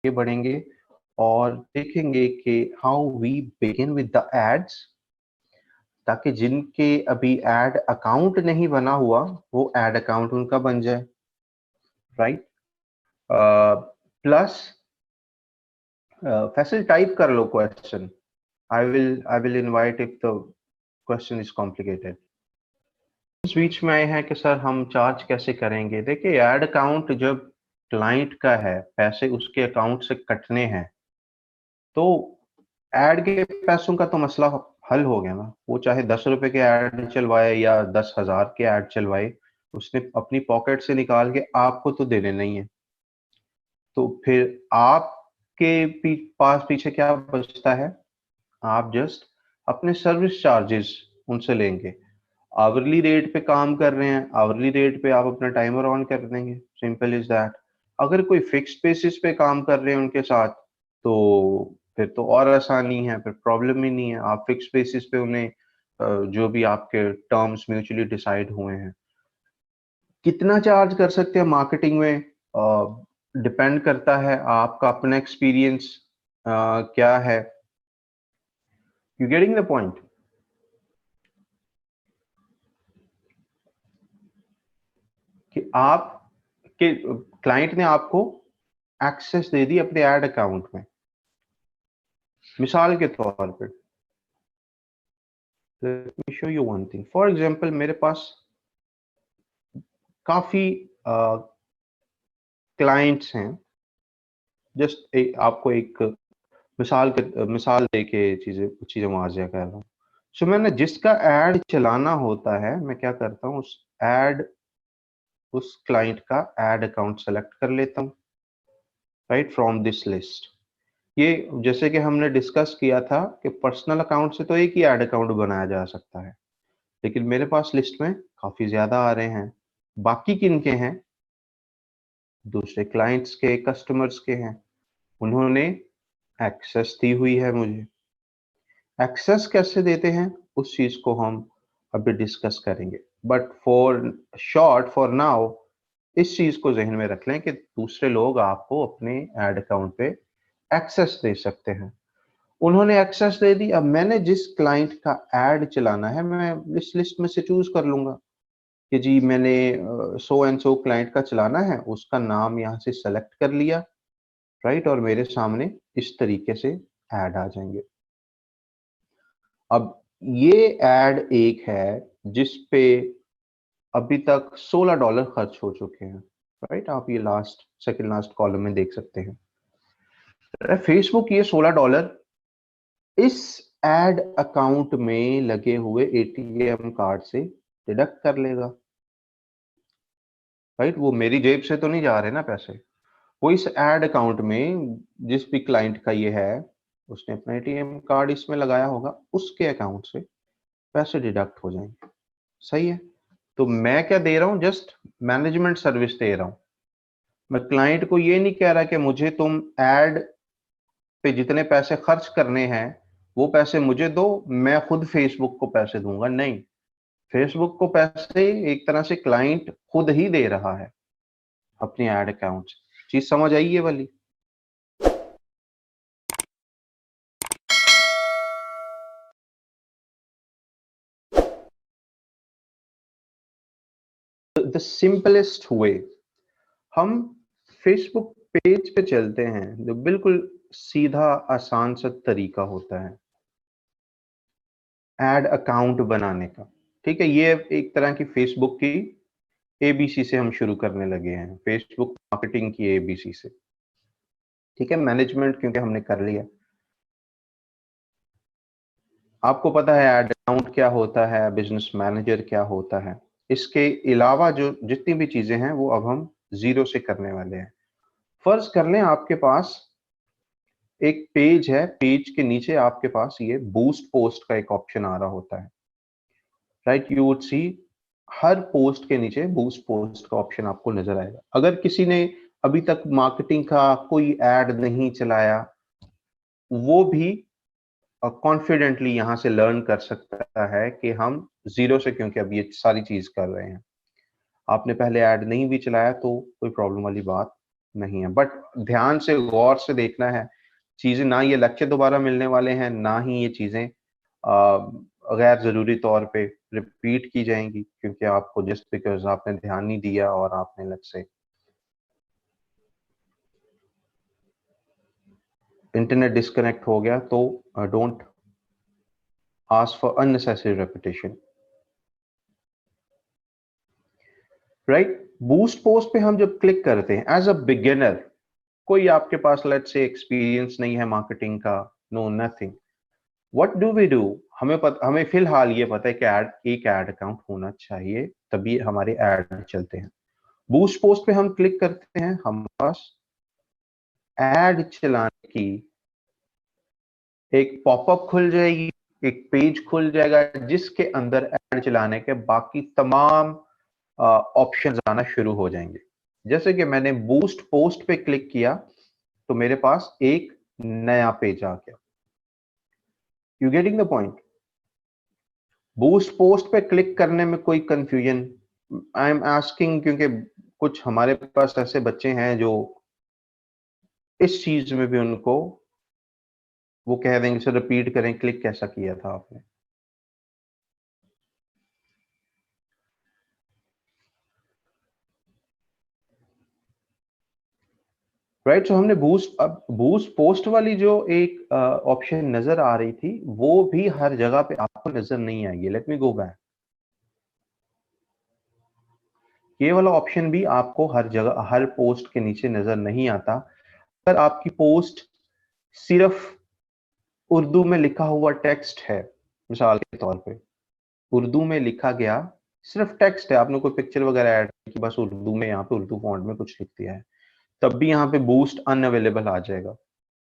आगे बढ़ेंगे और देखेंगे कि how we begin with the ads, ताकि जिनके अभी एड अकाउंट नहीं बना हुआ वो एड अकाउंट उनका बन जाए, राइट। प्लस फैसल टाइप कर लो question, I will invite if the question is complicated. इस बीच में आए हैं कि सर हम चार्ज कैसे करेंगे। देखिए एड अकाउंट जब क्लाइंट का है, पैसे उसके अकाउंट से कटने हैं, तो एड के पैसों का तो मसला हल हो गया ना। वो चाहे 10 रुपए के ऐड चलवाए या 10,000 के ऐड चलवाए, उसने अपनी पॉकेट से निकाल के आपको तो देने नहीं है। तो फिर आपके पास पीछे क्या बचता है, आप जस्ट अपने सर्विस चार्जेस उनसे लेंगे। आवरली रेट पे काम कर रहे हैं, आवरली रेट पे आप अपना टाइमर ऑन कर देंगे, सिंपल इज दैट। अगर कोई फिक्स्ड बेसिस पे काम कर रहे हैं उनके साथ, तो फिर तो और आसानी है, फिर प्रॉब्लम ही नहीं है। आप फिक्स बेसिस पे उन्हें जो भी आपके टर्म्स म्यूचुअली डिसाइड हुए हैं, कितना चार्ज कर सकते हैं मार्केटिंग में, डिपेंड करता है आपका अपना एक्सपीरियंस क्या है। You getting the point? कि आप के क्लाइंट ने आपको एक्सेस दे दी अपने एड अकाउंट में, मिसाल के तौर पे let me show you one thing. For example मेरे पास काफी क्लाइंट्स हैं। जस्ट आपको एक मिसाल दे के चीजें मुआवजा कर रहा हूँ। सो मैंने जिसका एड चलाना होता है, मैं क्या करता हूँ, उस क्लाइंट का एड अकाउंट सेलेक्ट कर लेता हूँ, राइट, फ्रॉम दिस लिस्ट। ये जैसे कि हमने डिस्कस किया था कि पर्सनल अकाउंट से तो एक ही एड अकाउंट बनाया जा सकता है, लेकिन मेरे पास लिस्ट में काफी ज्यादा आ रहे हैं। बाकी किन के हैं? दूसरे क्लाइंट्स के, कस्टमर्स के हैं। उन्होंने एक्सेस दी हुई है मुझे। एक्सेस कैसे देते हैं उस चीज को हम अभी डिस्कस करेंगे, बट फॉर नाउ इस चीज को जहन में रख लें कि दूसरे लोग आपको अपने एड अकाउंट पे एक्सेस दे सकते हैं। उन्होंने एक्सेस दे दी। अब मैंने जिस क्लाइंट का एड चलाना है, मैं इस लिस्ट में से चूज कर लूंगा कि जी मैंने सो एंड सो क्लाइंट का चलाना है, उसका नाम यहाँ से सेलेक्ट कर लिया, राइट, और मेरे सामने इस तरीके से ऐड आ जाएंगे। अब ये ऐड एक है जिस पे अभी तक $16 खर्च हो चुके हैं, राइट। आप ये सेकंड लास्ट कॉलम में देख सकते हैं। फेसबुक ये $16 इस एड अकाउंट में लगे हुए एटीएम कार्ड से डिडक्ट कर लेगा, राइट। वो मेरी जेब से तो नहीं जा रहे ना पैसे, वो इस एड अकाउंट में जिस भी क्लाइंट का ये है, उसने अपना एटीएम कार्ड इसमें लगाया होगा, उसके अकाउंट से पैसे डिडक्ट हो जाएंगे। सही है। तो मैं क्या दे रहा हूं, जस्ट मैनेजमेंट सर्विस दे रहा हूं। मैं क्लाइंट को ये नहीं कह रहा कि मुझे तुम एड पे जितने पैसे खर्च करने हैं वो पैसे मुझे दो, मैं खुद फेसबुक को पैसे दूंगा। नहीं, फेसबुक को पैसे एक तरह से क्लाइंट खुद ही दे रहा है अपनी एड अकाउंट से। चीज समझ आई ये वाली? द सिंपलेस्ट वे, हम फेसबुक पेज पे चलते हैं, जो बिल्कुल सीधा आसान सा तरीका होता है एड अकाउंट बनाने का। ठीक है, ये एक तरह की फेसबुक की एबीसी से हम शुरू करने लगे हैं, फेसबुक मार्केटिंग की एबीसी से। ठीक है, मैनेजमेंट क्योंकि हमने कर लिया। आपको पता है एड अकाउंट क्या होता है, बिजनेस मैनेजर क्या होता है। इसके अलावा जो जितनी भी चीजें हैं वो अब हम जीरो से करने वाले हैं। फर्ज कर लें आपके पास एक पेज है, पेज के नीचे आपके पास ये बूस्ट पोस्ट का एक ऑप्शन आ रहा होता है, right. You would see her post के नीचे बूस्ट पोस्ट का ऑप्शन आपको नजर आएगा। अगर किसी ने अभी तक मार्केटिंग का कोई एड नहीं चलाया, वो भी कॉन्फिडेंटली यहाँ से लर्न कर सकता है कि हम जीरो से, क्योंकि अब ये सारी चीज कर रहे हैं। आपने पहले ऐड नहीं भी चलाया तो कोई प्रॉब्लम वाली बात नहीं है। बट ध्यान से गौर से देखना है चीजें, ना ये लेक्चर दोबारा मिलने वाले हैं, ना ही ये चीजें गैर जरूरी तौर पे रिपीट की जाएंगी, क्योंकि आपको जस्ट बिकॉज आपने ध्यान नहीं दिया और आपने लेट्स से इंटरनेट डिस्कनेक्ट हो गया, तो don't ask for unnecessary repetition, right. Boost post पे हम जब क्लिक करते हैं एज अ बिगिनर, कोई आपके पास लेट्स से एक्सपीरियंस नहीं है मार्केटिंग का, no nothing, what do we do, हमें फिलहाल ये पता है कि एक ऐड अकाउंट होना चाहिए, तभी हमारे ऐड चलते हैं। बूस्ट पोस्ट पे हम क्लिक करते हैं, हम पास ऐड चलाने की एक पॉपअप खुल जाएगी, एक पेज खुल जाएगा जिसके अंदर ऐड चलाने के बाकी तमाम ऑप्शंस आना शुरू हो जाएंगे। जैसे कि मैंने बूस्ट पोस्ट पे क्लिक किया तो मेरे पास एक नया पेज आ गया। You getting the point? Boost post पे क्लिक करने में कोई कंफ्यूजन, आई एम आस्किंग, क्योंकि कुछ हमारे पास ऐसे बच्चे हैं जो इस चीज में भी उनको वो कह देंगे सर रिपीट करें, क्लिक कैसा किया था आपने? राइट। सो हमने बूस्ट पोस्ट वाली जो एक ऑप्शन नजर आ रही थी, वो भी हर जगह पे आपको नजर नहीं आएगी। Let me go back. ये वाला ऑप्शन भी आपको हर जगह हर पोस्ट के नीचे नजर नहीं आता। अगर आपकी पोस्ट सिर्फ उर्दू में लिखा हुआ टेक्स्ट है, मिसाल के तौर पे उर्दू में लिखा गया सिर्फ टेक्स्ट है, आपने कोई पिक्चर वगैरह ऐड की, बस उर्दू में यहाँ पे उर्दू फॉन्ट में कुछ लिख दिया है, तब भी यहाँ पे बूस्ट अनअवेलेबल आ जाएगा।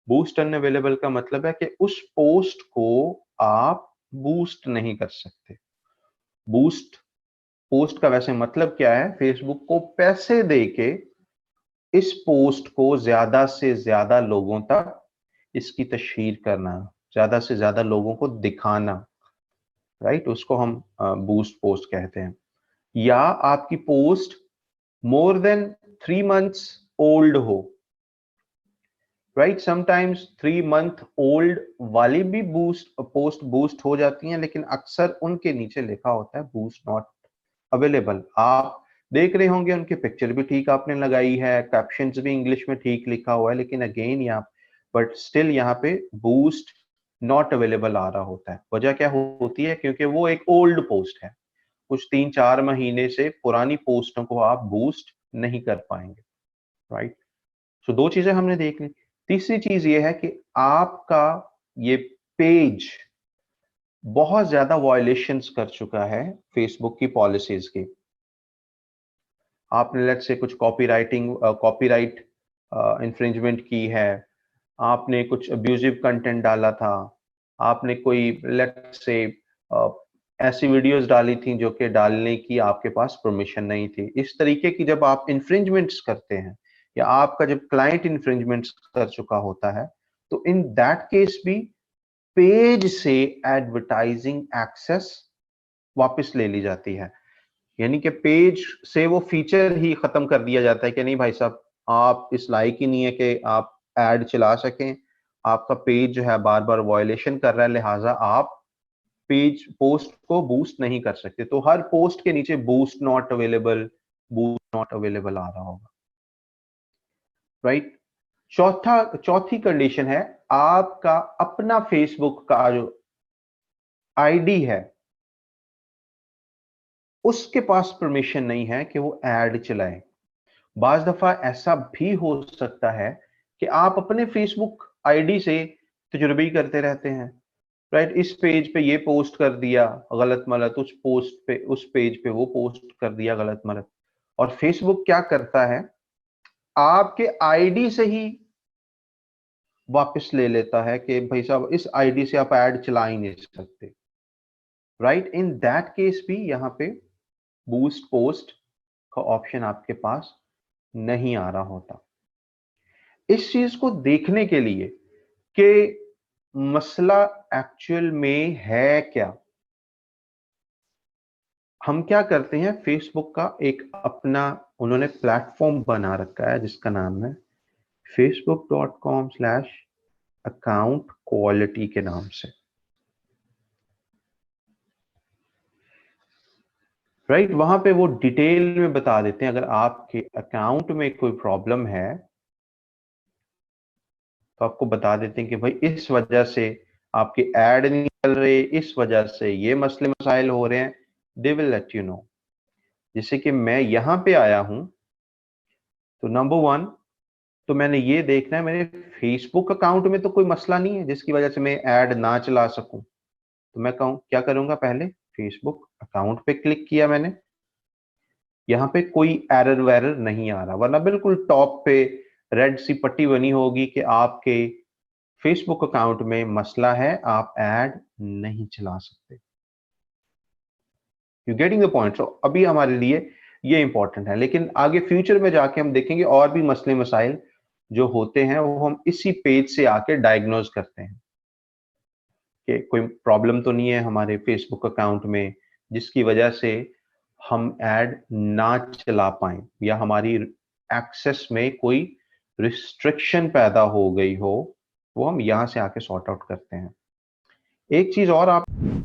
बूस्ट अनअवेलेबल का मतलब है कि उस पोस्ट को आप बूस्ट नहीं कर सकते। बूस्ट पोस्ट का वैसे मतलब क्या है? फेसबुक को पैसे देके इस पोस्ट को ज्यादा से ज्यादा लोगों तक इसकी तशहीर करना, ज्यादा से ज्यादा लोगों को दिखाना, राइट, उसको हम बूस्ट पोस्ट कहते हैं। या आपकी post more than 3 months old हो, राइट। समटाइम्स 3 month ओल्ड वाली भी पोस्ट बूस्ट हो जाती हैं, लेकिन अक्सर उनके नीचे लिखा होता है बूस्ट नॉट अवेलेबल। आप देख रहे होंगे उनकी पिक्चर भी ठीक आपने लगाई है, कैप्शंस भी इंग्लिश में ठीक लिखा हुआ है, लेकिन अगेन यहाँ बट स्टिल यहाँ पे बूस्ट नॉट अवेलेबल आ रहा होता है। वजह क्या होती है? क्योंकि वो एक ओल्ड पोस्ट है, कुछ 3-4 महीने से पुरानी पोस्टों को आप बूस्ट नहीं कर पाएंगे, राइट। सो दो चीजें हमने देख ली। तीसरी चीज ये है कि आपका ये पेज बहुत ज्यादा वायलेशंस कर चुका है फेसबुक की पॉलिसीज की। आपने लेट्स से कुछ कॉपीराइट इंफ्रिंजमेंट की है, आपने कुछ अब्यूजिव कंटेंट डाला था, आपने कोई लेट्स से ऐसी वीडियोस डाली थी जो कि डालने की आपके पास परमिशन नहीं थी। इस तरीके की जब आप इंफ्रिंजमेंट्स करते हैं, या आपका जब क्लाइंट इंफ्रिंजमेंट्स कर चुका होता है, तो इन दैट केस भी पेज से एडवर्टाइजिंग एक्सेस वापस ले ली जाती है। यानी कि पेज से वो फीचर ही खत्म कर दिया जाता है कि नहीं भाई साहब, आप इस लायक ही नहीं है कि आप ऐड चला सकें, आपका पेज जो है बार बार वायलेशन कर रहा है, लिहाजा आप पेज पोस्ट को बूस्ट नहीं कर सकते। तो हर पोस्ट के नीचे बूस्ट नॉट अवेलेबल आ रहा होगा, राइट। चौथी कंडीशन है, आपका अपना फेसबुक का जो आईडी है उसके पास परमिशन नहीं है कि वो ऐड चलाए। बाज दफा ऐसा भी हो सकता है कि आप अपने फेसबुक आईडी से तजुर्बे करते रहते हैं, राइट। इस पेज पे ये पोस्ट कर दिया गलत मलत, उस पेज पे वो पोस्ट कर दिया गलत मलत, और फेसबुक क्या करता है? आपके आईडी से ही वापस ले लेता है कि भाई साहब इस आईडी से आप ऐड चला ही नहीं सकते, राइट। इन दैट केस भी यहाँ पे बूस्ट पोस्ट का ऑप्शन आपके पास नहीं आ रहा होता। इस चीज को देखने के लिए कि मसला एक्चुअल में है क्या, हम क्या करते हैं, फेसबुक का एक अपना उन्होंने प्लेटफॉर्म बना रखा है जिसका नाम है facebook.com/account quality के नाम से, राइट। वहां पे वो डिटेल में बता देते हैं अगर आपके अकाउंट में कोई प्रॉब्लम है तो आपको बता देते हैं कि भाई इस वजह से आपके ऐड नहीं चल रहे, इस वजह से ये मसले मसाइल हो रहे हैं, they will let you know. जैसे कि मैं यहां पे आया हूं तो नंबर वन, तो मैंने ये देखना है मेरे फेसबुक अकाउंट में तो कोई मसला नहीं है जिसकी वजह से मैं ऐड ना चला सकूं। तो मैं कहूं क्या करूंगा, पहले फेसबुक अकाउंट पे क्लिक किया मैंने, यहाँ पे कोई एरर वैरर नहीं आ रहा, वरना बिल्कुल टॉप पे रेड सी पट्टी बनी होगी कि आपके फेसबुक अकाउंट में मसला है, आप ऐड नहीं चला सकते। You getting the point. So अभी हमारे लिए ये इंपॉर्टेंट है, लेकिन आगे फ्यूचर में जाके हम देखेंगे और भी मसले मसाइल जो होते हैं वो हम इसी पेज से आके डायग्नोज करते हैं कि कोई प्रॉब्लम तो नहीं है हमारे फेसबुक अकाउंट में जिसकी वजह से हम ऐड ना चला पाए, या हमारी एक्सेस में कोई रिस्ट्रिक्शन पैदा हो गई हो, वो हम यहां से आके सॉर्ट आउट करते हैं। एक चीज और आपने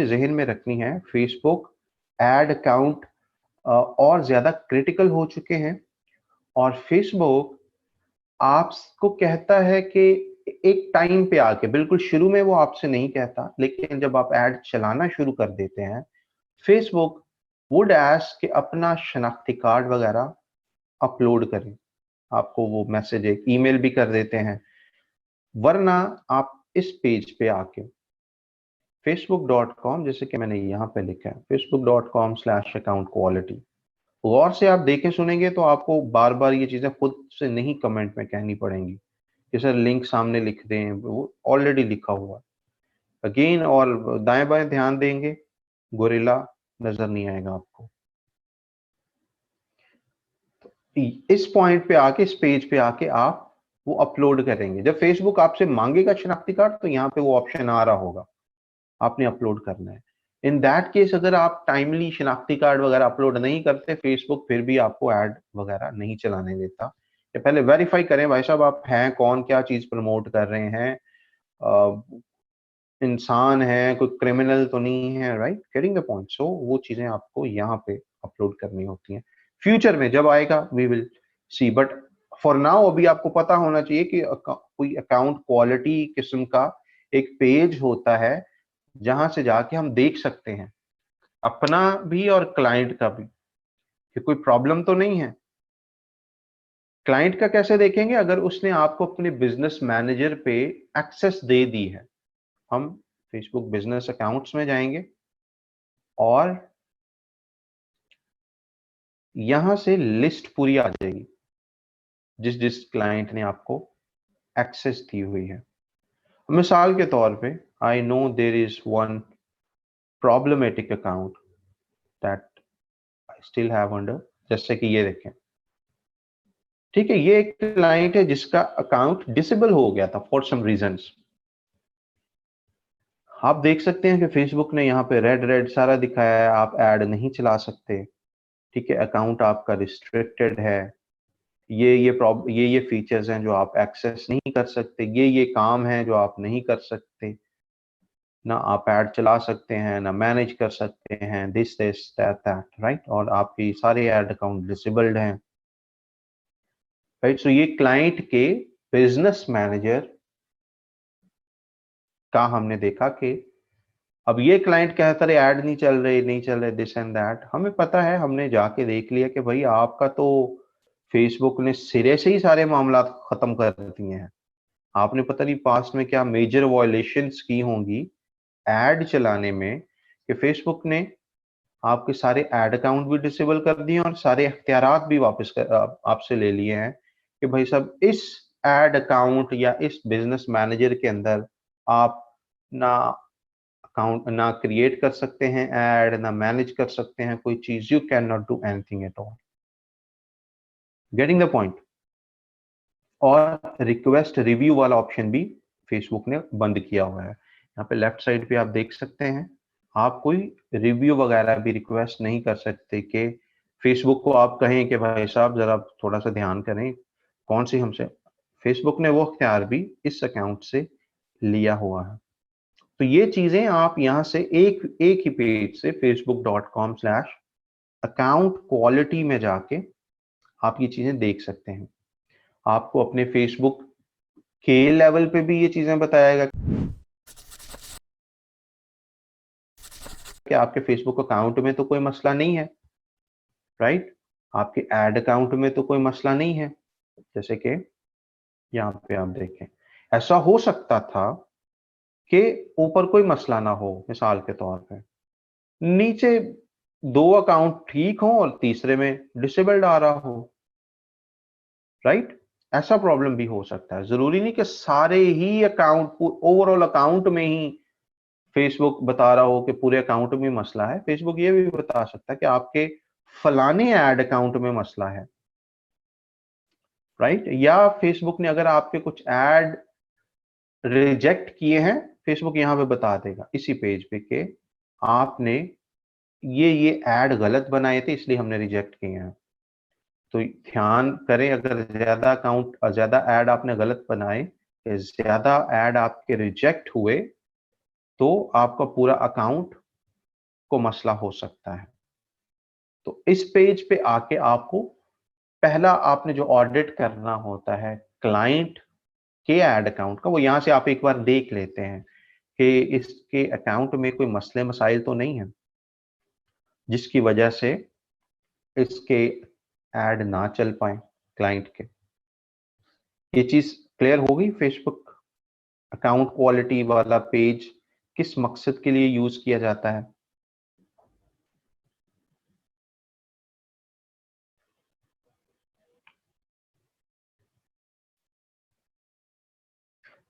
जहन में रखनी है, फेसबुक एड अकाउंट और ज्यादा क्रिटिकल हो चुके हैं, और फेसबुक आपको कहता है कि एक टाइम पे आके, बिल्कुल शुरू में वो आपसे नहीं कहता, लेकिन जब आप ऐड चलाना शुरू कर देते हैं, फेसबुक वुड आस्क कि अपना शनाख्ती कार्ड वगैरह अपलोड करें। आपको वो मैसेज एक ईमेल भी कर देते हैं, वरना आप इस पेज पे आके facebook.com, जैसे कि मैंने यहाँ पे लिखा है facebook.com/account quality, गौर से आप देखें सुनेंगे तो आपको बार बार ये चीजें खुद से नहीं कमेंट में कहनी पड़ेंगी कि सर लिंक सामने लिख दें, वो ऑलरेडी लिखा हुआ है अगेन, और दाएं बाएं ध्यान देंगे गोरिल्ला नजर नहीं आएगा आपको। इस पॉइंट पे आके, इस पेज पे आके आप वो अपलोड करेंगे। जब फेसबुक आपसे मांगेगा शनाख्ती कार्ड तो यहाँ पे वो ऑप्शन आ रहा होगा, आपने अपलोड करना है। इन दैट केस अगर आप टाइमली शनाख्ती कार्ड वगैरह अपलोड नहीं करते, फेसबुक फिर भी आपको ऐड वगैरह नहीं चलाने देता। या पहले वेरीफाई करें भाई साहब आप हैं कौन, क्या चीज प्रमोट कर रहे हैं, इंसान है, कोई क्रिमिनल तो नहीं है, राइट, गेटिंग द पॉइंट। सो वो चीजें आपको यहाँ पे अपलोड करनी होती हैं। फ्यूचर में जब आएगा we will see, but for now अभी आपको पता होना चाहिए कि कोई अकाउंट क्वालिटी किस्म का एक पेज होता है जहां से जाके हम देख सकते हैं अपना भी और क्लाइंट का भी कि कोई प्रॉब्लम तो नहीं है। क्लाइंट का कैसे देखेंगे, अगर उसने आपको अपने बिजनेस मैनेजर पे एक्सेस दे दी है। हम फेसबुक बिजनेस अकाउंट्स में जाएंगे और यहां से लिस्ट पूरी आ जाएगी जिस जिस क्लाइंट ने आपको एक्सेस दी हुई है। मिसाल के तौर पे I know there is one problematic account that I still have under, जैसे कि ये देखें, ठीक है, ये एक क्लाइंट है जिसका अकाउंट डिसेबल हो गया था फॉर सम रीजंस। आप देख सकते हैं कि फेसबुक ने यहाँ पे रेड रेड सारा दिखाया है, आप ऐड नहीं चला सकते, ठीक है, अकाउंट आपका रिस्ट्रिक्टेड है, ये फीचर्स हैं जो आप एक्सेस नहीं कर सकते, ये काम है जो आप नहीं कर सकते, ना आप ऐड चला सकते हैं ना मैनेज कर सकते हैं, दिस दैट दैट, राइट, और आपकी सारे ऐड अकाउंट डिसेबल्ड हैं, राइट। सो ये क्लाइंट के बिजनेस मैनेजर का हमने देखा कि अब ये क्लाइंट कहता रहे ऐड नहीं चल रहे दिस एंड दैट, हमें पता है, हमने जाके देख लिया कि भाई आपका तो फेसबुक ने सिरे से ही सारे मामला खत्म कर दिए हैं। आपने पता नहीं पास्ट में क्या मेजर वायलेशंस की होंगी ऐड चलाने में कि फेसबुक ने आपके सारे ऐड अकाउंट भी डिसेबल कर दिए और सारे इख्तियारात भी वापस आपसे ले लिए हैं कि भाई साहब इस ऐड अकाउंट या इस बिजनेस मैनेजर के अंदर आप ना अकाउंट ना क्रिएट कर सकते हैं ऐड, ना मैनेज कर सकते हैं कोई चीज, you can not do anything at all, getting the point. और रिक्वेस्ट रिव्यू वाला ऑप्शन भी फेसबुक ने बंद किया हुआ है। यहाँ पे लेफ्ट साइड पे आप देख सकते हैं, आप कोई रिव्यू वगैरह भी रिक्वेस्ट नहीं कर सकते कि फेसबुक को आप कहें कि भाई साहब जरा थोड़ा सा ध्यान करें, कौन सी हमसे, फेसबुक ने वो अख्तियार भी इस अकाउंट से लिया हुआ है। तो ये चीजें आप यहाँ से एक एक ही पेज से facebook.com/अकाउंट क्वालिटी में जाके आप ये चीजें देख सकते हैं। आपको अपने फेसबुक के लेवल पे भी ये चीजें बताएगा कि आपके फेसबुक अकाउंट में तो कोई मसला नहीं है, राइट? आपके एड अकाउंट में तो कोई मसला नहीं है। जैसे कि यहाँ पे आप देखें, ऐसा हो सकता था कि ऊपर कोई मसला ना हो, मिसाल के तौर पे नीचे दो अकाउंट ठीक हो और तीसरे में डिसेबल्ड आ रहा हो, राइट? ऐसा प्रॉब्लम भी हो सकता है। जरूरी नहीं कि सारे ही अकाउंट, ओवरऑल अकाउंट में ही फेसबुक बता रहा हो कि पूरे अकाउंट में मसला है। फेसबुक ये भी बता सकता है कि आपके फलाने ऐड अकाउंट में मसला है, राइट? या फेसबुक ने अगर आपके कुछ ऐड रिजेक्ट किए हैं, फेसबुक यहां पे बता देगा इसी पेज पे कि आपने ये ऐड गलत बनाए थे इसलिए हमने रिजेक्ट किए हैं। तो ध्यान करें, अगर ज्यादा ऐड आपने गलत बनाए, ज्यादा ऐड आपके रिजेक्ट हुए, तो आपका पूरा अकाउंट को मसला हो सकता है। तो इस पेज पे आके आपको पहला आपने जो ऑडिट करना होता है क्लाइंट के ऐड अकाउंट का, वो यहां से आप एक बार देख लेते हैं कि इसके अकाउंट में कोई मसले मसाइल तो नहीं है जिसकी वजह से इसके ऐड ना चल पाए क्लाइंट के। ये चीज क्लियर होगी? फेसबुक अकाउंट क्वालिटी वाला पेज किस मकसद के लिए यूज किया जाता है?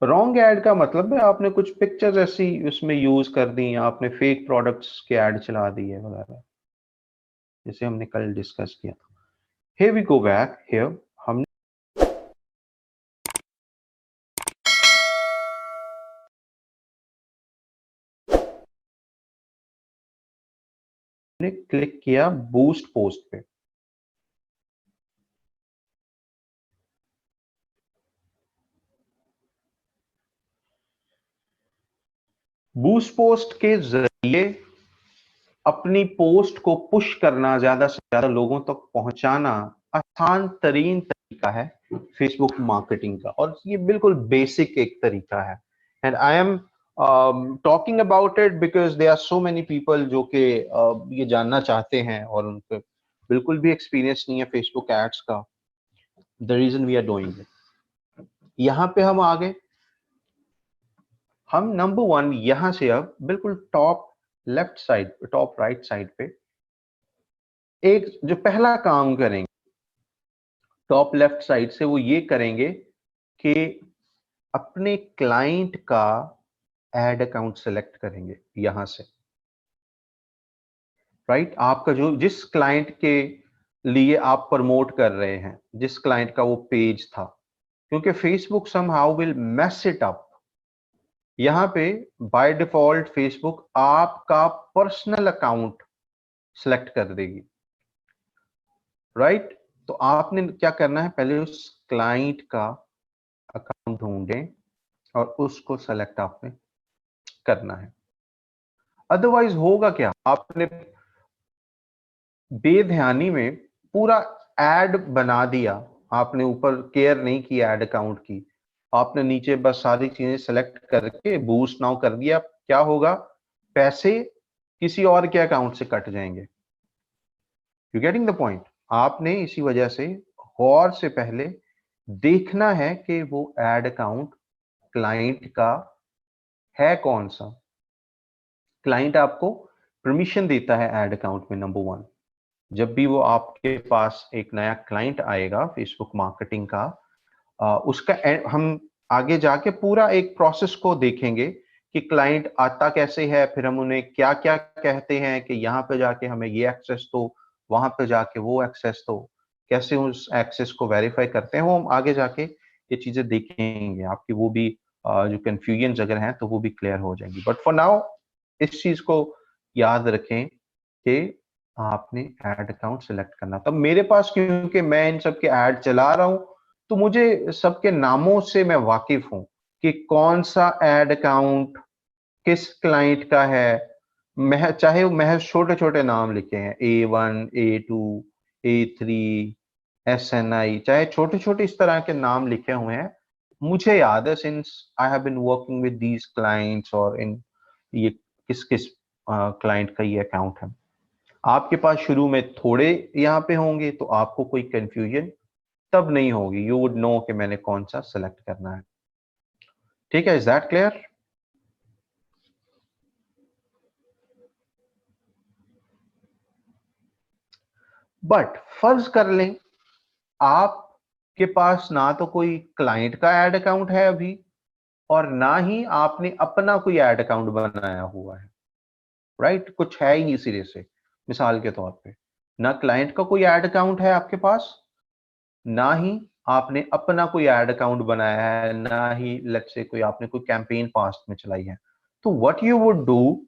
रॉन्ग ऐड का मतलब है आपने कुछ पिक्चर्स ऐसी उसमें यूज कर दी, आपने फेक प्रोडक्ट्स के ऐड चला दिए वगैरह, जैसे हमने कल डिस्कस किया था। Here we go back here, हमने क्लिक किया बूस्ट पोस्ट पे। बूस्ट पोस्ट के जरिए अपनी पोस्ट को पुश करना, ज्यादा से ज्यादा लोगों तक पहुंचाना आसान तरीन तरीका है फेसबुक मार्केटिंग का, और ये बिल्कुल बेसिक एक तरीका है। And I am talking about it because they are so many people जो कि ये जानना चाहते हैं और उनको बिल्कुल भी एक्सपीरियंस नहीं है फेसबुक एड्स का। The reason we are doing it, यहाँ पे हम आगे, हम नंबर 1 यहां से अब बिल्कुल top left side, top right side पे एक जो पहला काम करेंगे टॉप लेफ्ट साइड से, वो ये करेंगे कि अपने क्लाइंट का एड अकाउंट सेलेक्ट करेंगे यहां से, राइट? आपका जो जिस क्लाइंट के लिए आप प्रमोट कर रहे हैं, जिस क्लाइंट का वो पेज था, क्योंकि Facebook somehow will mess it up. यहां पे बाय डिफॉल्ट फेसबुक आपका पर्सनल अकाउंट सेलेक्ट कर देगी, राइट? तो आपने क्या करना है, पहले उस क्लाइंट का अकाउंट ढूंढें और उसको सेलेक्ट आपने करना है। अदरवाइज होगा क्या, आपने बेध्यानी में पूरा ऐड बना दिया, आपने ऊपर केयर नहीं किया ऐड अकाउंट की, आपने नीचे बस सारी चीजें सेलेक्ट करके बूस्ट नाउ कर दिया। क्या होगा, पैसे किसी और के अकाउंट से कट जाएंगे। You getting the point? आपने इसी वजह से गौर से पहले देखना है कि वो एड अकाउंट क्लाइंट का है कौन सा। क्लाइंट आपको परमिशन देता है ऐड अकाउंट में, नंबर 1। जब भी वो आपके पास एक नया क्लाइंट आएगा फेसबुक मार्केटिंग का, उसका हम आगे जाके पूरा एक प्रोसेस को देखेंगे कि क्लाइंट आता कैसे है, फिर हम उन्हें क्या क्या कहते हैं कि यहाँ पे जाके हमें ये एक्सेस दो, वहां पे जाके वो एक्सेस दो, कैसे उस एक्सेस को वेरीफाई करते हैं, वो हम आगे जाके ये चीजें देखेंगे। आपकी वो भी जो कंफ्यूजन अगर हैं तो वो भी क्लियर हो जाएंगी। बट फॉर नाउ इस चीज को याद रखें कि आपने ऐड अकाउंट सेलेक्ट करना। तब मेरे पास, क्योंकि मैं इन सब के ऐड चला रहा हूं, तो मुझे सबके नामों से मैं वाकिफ हूं कि कौन सा ऐड अकाउंट किस क्लाइंट का है। चाहे महज छोटे छोटे नाम लिखे हैं, A1, A2, A3, SNI, चाहे छोटे छोटे इस तरह के नाम लिखे हुए हैं, मुझे याद है since I have been working with these clients, और इन ये किस किस क्लाइंट का ये अकाउंट है। आपके पास शुरू में थोड़े यहाँ पे होंगे तो आपको कोई कंफ्यूजन तब नहीं होगी, यू वुड नो कि मैंने कौन सा सेलेक्ट करना है। ठीक है, इज दैट क्लियर? बट फर्ज कर लें आपके पास ना तो कोई क्लाइंट का ऐड अकाउंट है अभी, और ना ही आपने अपना कोई ऐड अकाउंट बनाया हुआ है, राइट? कुछ है ही नहीं सिरे से। मिसाल के तौर पे, ना क्लाइंट का कोई ऐड अकाउंट है आपके पास, ना ही आपने अपना कोई ऐड अकाउंट बनाया है, ना ही लेट्स से कोई आपने कोई कैंपेन पास्ट में चलाई है। तो व्हाट यू वुड डू,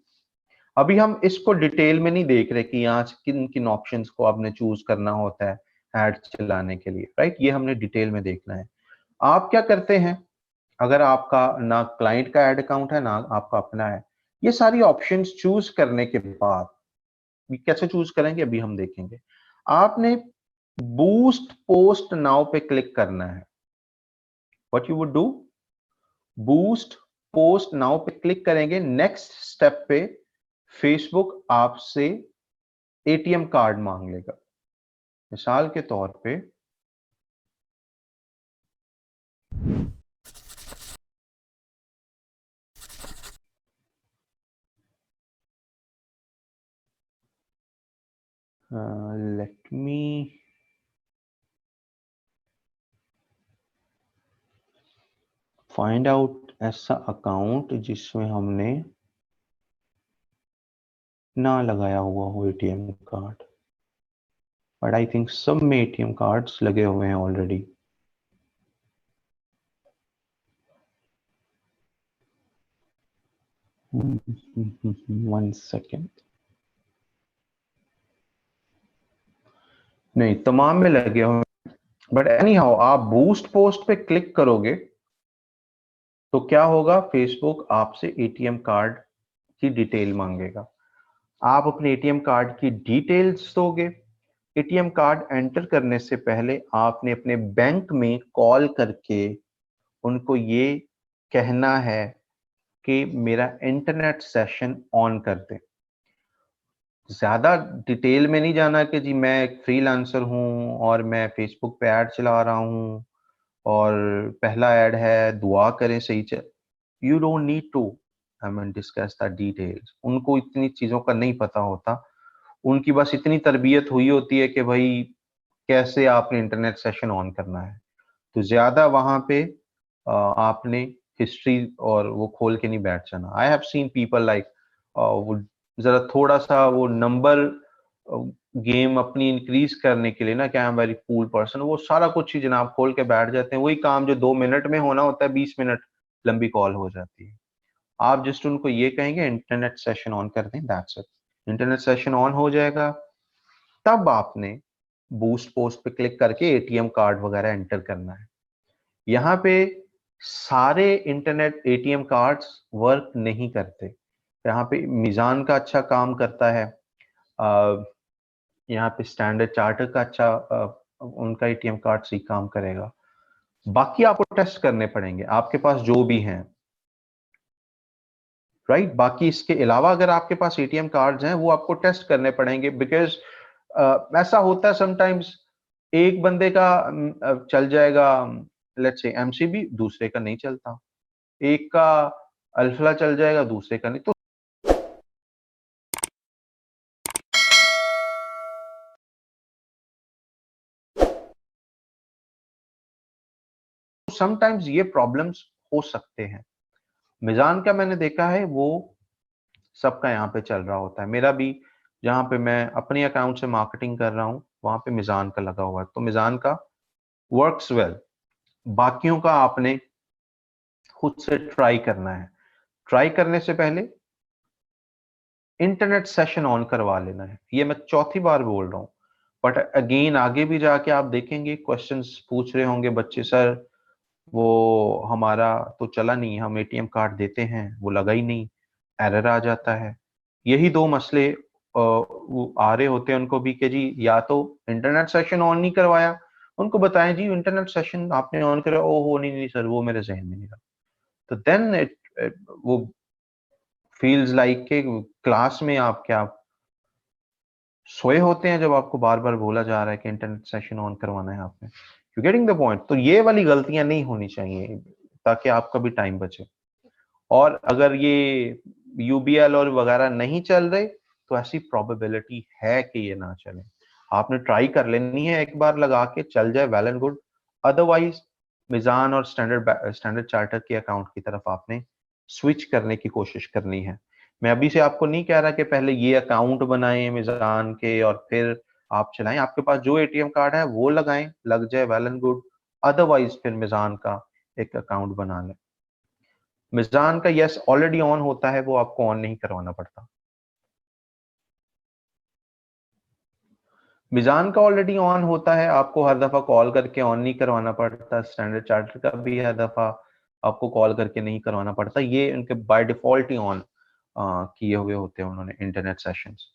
अभी हम इसको डिटेल में नहीं देख रहे कि यहाँ से किन किन ऑप्शंस को आपने चूज करना होता है ऐड चलाने के लिए, राइट? ये हमने डिटेल में देखना है। आप क्या करते हैं, अगर आपका ना क्लाइंट का ऐड अकाउंट है ना आपका अपना है, ये सारी ऑप्शंस चूज करने के बाद कैसे चूज करेंगे अभी हम देखेंगे। आपने बूस्ट पोस्ट नाउ पे क्लिक करना है। What you would do, boost post now पे क्लिक करेंगे, नेक्स्ट स्टेप पे फेसबुक आपसे एटीएम कार्ड मांग लेगा। मिसाल के तौर पे लेट मी फाइंड आउट ऐसा अकाउंट जिसमें हमने ना लगाया हुआ हो ATM card, but I think सब में एटीएम कार्ड्स लगे हुए हैं ऑलरेडी। वन सेकेंड, नहीं तमाम में लगे हुए, बट एनी हाउ आप बूस्ट पोस्ट पे क्लिक करोगे तो क्या होगा, फेसबुक आपसे एटीएम कार्ड की डिटेल मांगेगा। आप अपने एटीएम कार्ड की डिटेल्स दोगे। एटीएम कार्ड एंटर करने से पहले आपने अपने बैंक में कॉल करके उनको ये कहना है कि मेरा इंटरनेट सेशन ऑन कर दे। ज्यादा डिटेल में नहीं जाना कि जी मैं एक फ्रीलांसर हूं और मैं फेसबुक पे ऐड चला रहा हूं और पहला ऐड है दुआ करें सही चल। You don't need to I mean discuss the details, उनको इतनी चीजों का नहीं पता होता। उनकी बस इतनी तरबियत हुई होती है कि भाई कैसे आपने इंटरनेट सेशन ऑन करना है। तो ज्यादा वहां पे आपने हिस्ट्री और वो खोल के नहीं बैठ जाना। I have seen people like वो जरा थोड़ा सा वो नंबर गेम अपनी इंक्रीज करने के लिए ना, क्या I am very cool person, वो सारा कुछ ही जनाब खोल के बैठ जाते हैं। वही काम जो 2 मिनट में होना होता है 20 मिनट लंबी कॉल हो जाती है। आप जस्ट उनको ये कहेंगे इंटरनेट सेशन ऑन कर दें, that's it. Internet session on हो जाएगा, तब आपने बूस्ट पोस्ट पे क्लिक करके एटीएम कार्ड वगैरह एंटर करना है। यहाँ पे सारे इंटरनेट एटीएम कार्ड्स वर्क नहीं करते। यहाँ पे मिजान का अच्छा काम करता है, यहाँ पे स्टैंडर्ड चार्टर का अच्छा उनका एटीएम कार्ड सही काम करेगा। बाकी आपको टेस्ट करने पड़ेंगे आपके पास जो भी हैं, राइट? बाकी इसके अलावा अगर आपके पास एटीएम कार्ड्स हैं वो आपको टेस्ट करने पड़ेंगे, बिकॉज ऐसा होता है समटाइम्स एक बंदे का चल जाएगा लेट्स से एमसीबी, दूसरे का नहीं चलता। एक का अल्फा चल जाएगा, दूसरे का नहीं। तो समटाइम्स ये प्रॉब्लम्स हो सकते हैं। मिजान का मैंने देखा है वो सबका यहाँ पे चल रहा होता है। मेरा भी जहाँ पे मैं अपने अकाउंट से मार्केटिंग कर रहा हूँ वहां पे मिजान का लगा हुआ है, तो मिजान का वर्क्स वेल। बाकियों का आपने खुद से ट्राई करना है। ट्राई करने से पहले इंटरनेट सेशन ऑन करवा लेना है। ये मैं चौथी बार बोल रहा हूँ, बट अगेन आगे भी जाके आप देखेंगे क्वेश्चंस पूछ रहे होंगे बच्चे, सर वो हमारा तो चला नहीं, हम एटीएम कार्ड देते हैं वो लगा ही नहीं, एरर आ जाता है। यही दो मसले वो आ रहे होते हैं उनको भी कि जी या तो इंटरनेट सेशन ऑन नहीं करवाया, उनको बताएं जी इंटरनेट सेशन आपने ऑन करा, ओ हो नहीं सर वो मेरे जहन में नहीं रहा। तो देन वो फील्स लाइक के क्लास में आप क्या सोए होते हैं जब आपको बार बार बोला जा रहा है कि इंटरनेट सेशन ऑन करवाना है आपने। You getting the point? तो ये वाली गलतियां नहीं होनी चाहिए ताकि आपका भी टाइम बचे। और अगर ये यूबीएल और वगैरह नहीं चल रहे तो ऐसी प्रोबेबिलिटी है कि ये ना चले। आपने ट्राई कर लेनी है, एक बार लगा के चल जाए वेल एंड गुड, अदरवाइज मिजान और स्टैंडर्ड चार्टर के अकाउंट की तरफ आपने स्विच करने की कोशिश करनी है। मैं अभी से आपको नहीं कह रहा कि पहले ये अकाउंट बनाएं मिजान के और फिर आप चलाएं। आपके पास जो एटीएम कार्ड है वो लगाएं, लग जाए वेल एंड गुड, अदरवाइज फिर मिजान का एक अकाउंट बना लें। मिजान का यस ऑलरेडी ऑन होता है, वो आपको ऑन नहीं करवाना पड़ता। मिजान का ऑलरेडी ऑन होता है, आपको हर दफा कॉल करके ऑन नहीं करवाना पड़ता। स्टैंडर्ड चार्टर का भी हर दफा आपको कॉल करके नहीं करवाना पड़ता, ये उनके बाय डिफॉल्ट ही ऑन किए हुए होते हैं उन्होंने इंटरनेट सेशंस,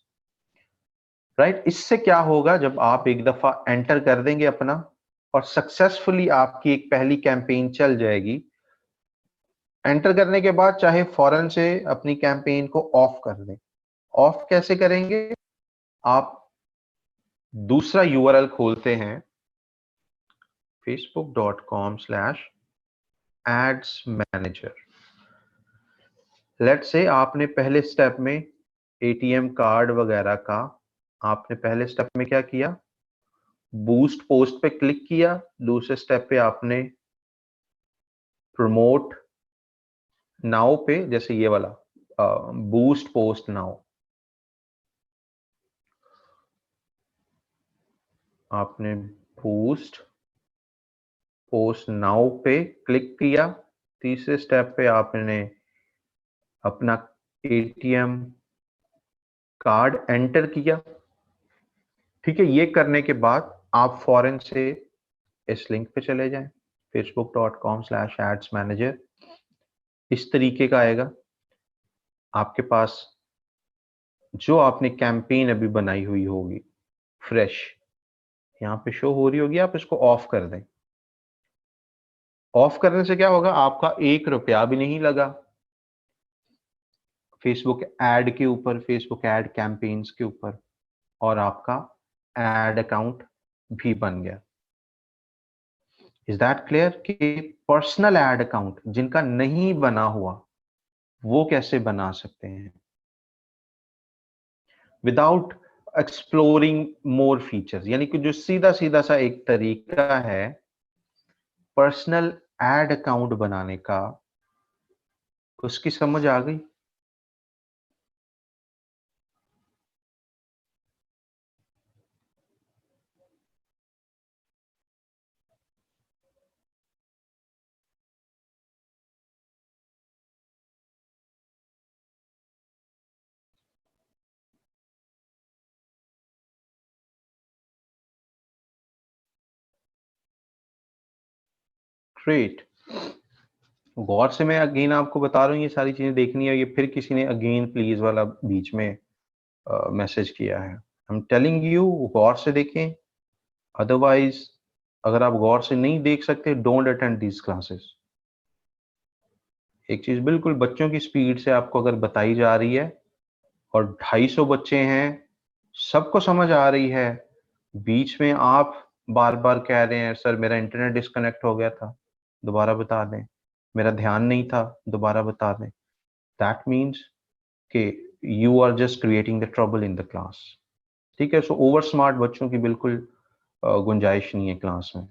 राइट। इससे क्या होगा, जब आप एक दफा एंटर कर देंगे अपना और सक्सेसफुली आपकी एक पहली कैंपेन चल जाएगी, एंटर करने के बाद चाहे फौरन से अपनी कैंपेन को ऑफ कर दें। ऑफ कैसे करेंगे? आप दूसरा यूआरएल खोलते हैं facebook.com/ads manager। लेट्स से आपने पहले स्टेप में एटीएम कार्ड वगैरह का, आपने पहले स्टेप में क्या किया, बूस्ट पोस्ट पे क्लिक किया। दूसरे स्टेप पे आपने प्रमोट नाउ पे, जैसे ये वाला बूस्ट पोस्ट नाउ, आपने बूस्ट पोस्ट नाउ पे क्लिक किया। तीसरे स्टेप पे आपने अपना एटीएम कार्ड एंटर किया। ठीक है, ये करने के बाद आप फौरन से इस लिंक पे चले जाएं, facebook.com/ads manager। इस तरीके का आएगा आपके पास, जो आपने कैंपेन अभी बनाई हुई होगी फ्रेश, यहाँ पे शो हो रही होगी। आप इसको ऑफ कर दें। ऑफ करने से क्या होगा, आपका 1 रुपया भी नहीं लगा फेसबुक एड के ऊपर, फेसबुक एड कैंपेन्स के ऊपर, और आपका एड अकाउंट भी बन गया। Is that clear? कि पर्सनल एड अकाउंट जिनका नहीं बना हुआ वो कैसे बना सकते हैं विदाउट एक्सप्लोरिंग मोर फीचर्स। यानी कि जो सीधा सीधा सा एक तरीका है पर्सनल एड अकाउंट बनाने का, उसकी समझ आ गई? ग्रेट। गौर से मैं अगेन आपको बता रहा हूँ, ये सारी चीजें देखनी है। ये फिर किसी ने अगेन प्लीज वाला बीच में मैसेज किया है। आई एम टेलिंग यू, गौर से देखें, अदरवाइज अगर आप गौर से नहीं देख सकते, डोंट अटेंड दीज क्लासेस। एक चीज बिल्कुल बच्चों की स्पीड से आपको अगर बताई जा रही है और 250 बच्चे हैं, सबको समझ आ रही है, बीच में आप बार बार कह रहे हैं सर मेरा इंटरनेट डिस्कनेक्ट हो गया था, दोबारा बता दें, मेरा ध्यान नहीं था, दोबारा बता दें, दैट मीन्स कि you are just creating the trouble in the class. ठीक है, सो ओवर स्मार्ट बच्चों की बिल्कुल गुंजाइश नहीं है क्लास में।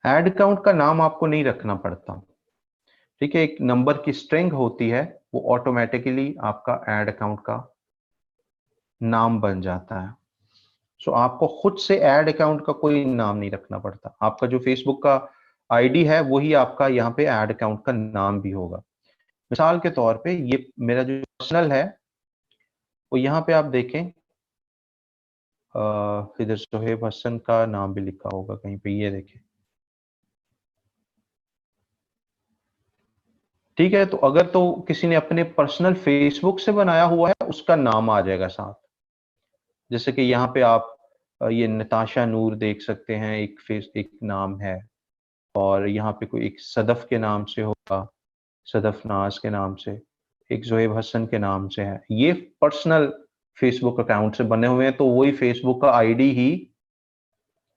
एड अकाउंट का नाम आपको नहीं रखना पड़ता। ठीक है, एक नंबर की स्ट्रिंग होती है, वो ऑटोमेटिकली आपका एड अकाउंट का नाम बन जाता है। सो आपको खुद से ऐड अकाउंट का कोई नाम नहीं रखना पड़ता, आपका जो फेसबुक का आईडी है वही आपका यहाँ पे ऐड अकाउंट का नाम भी होगा। मिसाल के तौर पे ये मेरा जो पर्सनल है वो यहाँ पे आप देखें, इधर सोहेब हसन का नाम भी लिखा होगा कहीं पे, ये देखें। ठीक है, तो अगर तो किसी ने अपने पर्सनल फेसबुक से बनाया हुआ है उसका नाम आ जाएगा साथ। जैसे कि यहाँ पे आप ये नताशा नूर देख सकते हैं, एक नाम है, और यहाँ पे कोई एक सदफ के नाम से होगा, सदफ नाज के नाम से, एक जोहेब हसन के नाम से है। ये पर्सनल फेसबुक अकाउंट से बने हुए हैं, तो वही फेसबुक का आईडी ही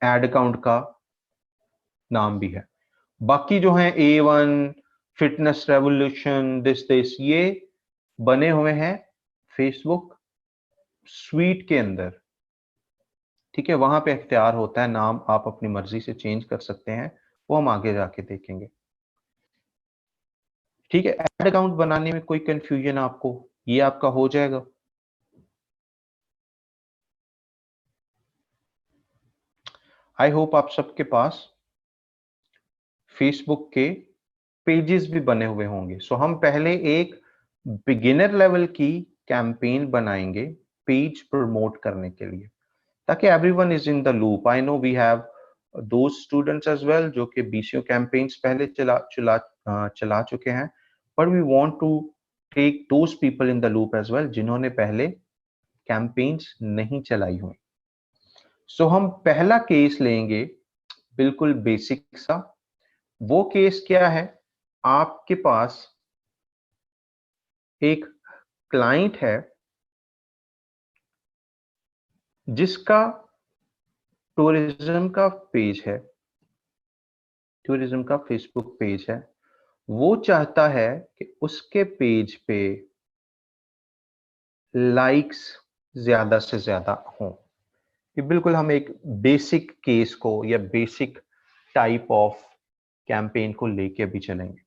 एड अकाउंट का नाम भी है। बाकी जो है A1, फिटनेस रेवोल्यूशन, दिस ये बने हुए हैं फेसबुक स्वीट के अंदर। ठीक है, वहां पे इख्तियार होता है, नाम आप अपनी मर्जी से चेंज कर सकते हैं, वो हम आगे जाके देखेंगे। ठीक है, एड अकाउंट बनाने में कोई कंफ्यूजन आपको, ये आपका हो जाएगा। आई होप आप सबके पास फेसबुक के पेजेस भी बने हुए होंगे। सो हम पहले एक बिगिनर लेवल की कैंपेन बनाएंगे पेज प्रमोट करने के लिए, ताकि everyone is in the loop. I know we have दो स्टूडेंट्स एज वेल जो कि बीसीओ कैंपेन्स पहले चला चुके हैं, but we want to take those people in the loop as well जिन्होंने पहले कैंपेन्स नहीं चलाई हुई। सो हम पहला केस लेंगे, बिल्कुल बेसिक सा। वो केस क्या है, आपके पास एक क्लाइंट है जिसका टूरिज्म का पेज है, टूरिज्म का फेसबुक पेज है। वो चाहता है कि उसके पेज पे लाइक्स ज्यादा से ज्यादा हों। ये बिल्कुल हम एक बेसिक केस को या बेसिक टाइप ऑफ कैंपेन को लेके भी चलेंगे।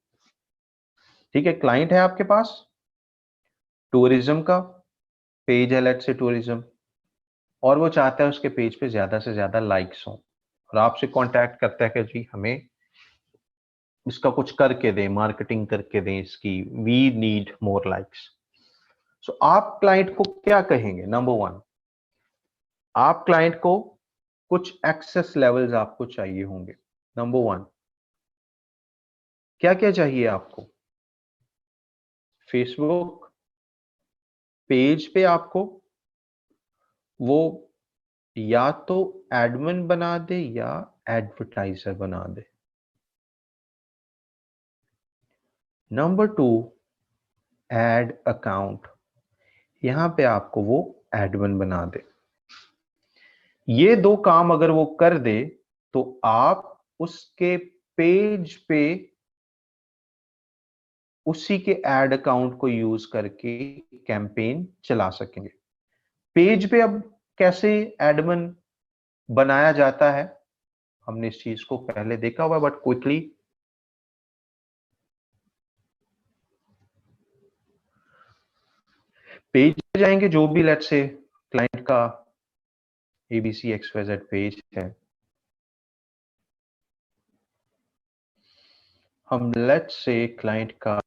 ठीक है, क्लाइंट है आपके पास, टूरिज्म का पेज है, लेट्स से टूरिज्म, और वो चाहता है उसके पेज पे ज्यादा से ज्यादा लाइक्स हों, और आपसे कांटेक्ट करता है कि जी हमें इसका कुछ करके दें, मार्केटिंग करके दें इसकी, वी नीड मोर लाइक्स। सो आप क्लाइंट को क्या कहेंगे? नंबर वन, आप क्लाइंट को कुछ एक्सेस लेवल्स आपको चाहिए होंगे। नंबर वन, क्या क्या चाहिए आपको? फेसबुक पेज पे आपको वो या तो एडमिन बना दे या एडवर्टाइजर बना दे। नंबर टू, एड अकाउंट, यहां पे आपको वो एडमिन बना दे। ये दो काम अगर वो कर दे तो आप उसके पेज पे उसी के एड अकाउंट को यूज करके कैंपेन चला सकेंगे। पेज पे अब कैसे एडमिन बनाया जाता है, हमने इस चीज को पहले देखा हुआ, बट क्विकली पेज पे जाएंगे, जो भी लेट्स से क्लाइंट का एबीसी एक्सवाइजेड पेज है, हम लेट्स से क्लाइंट का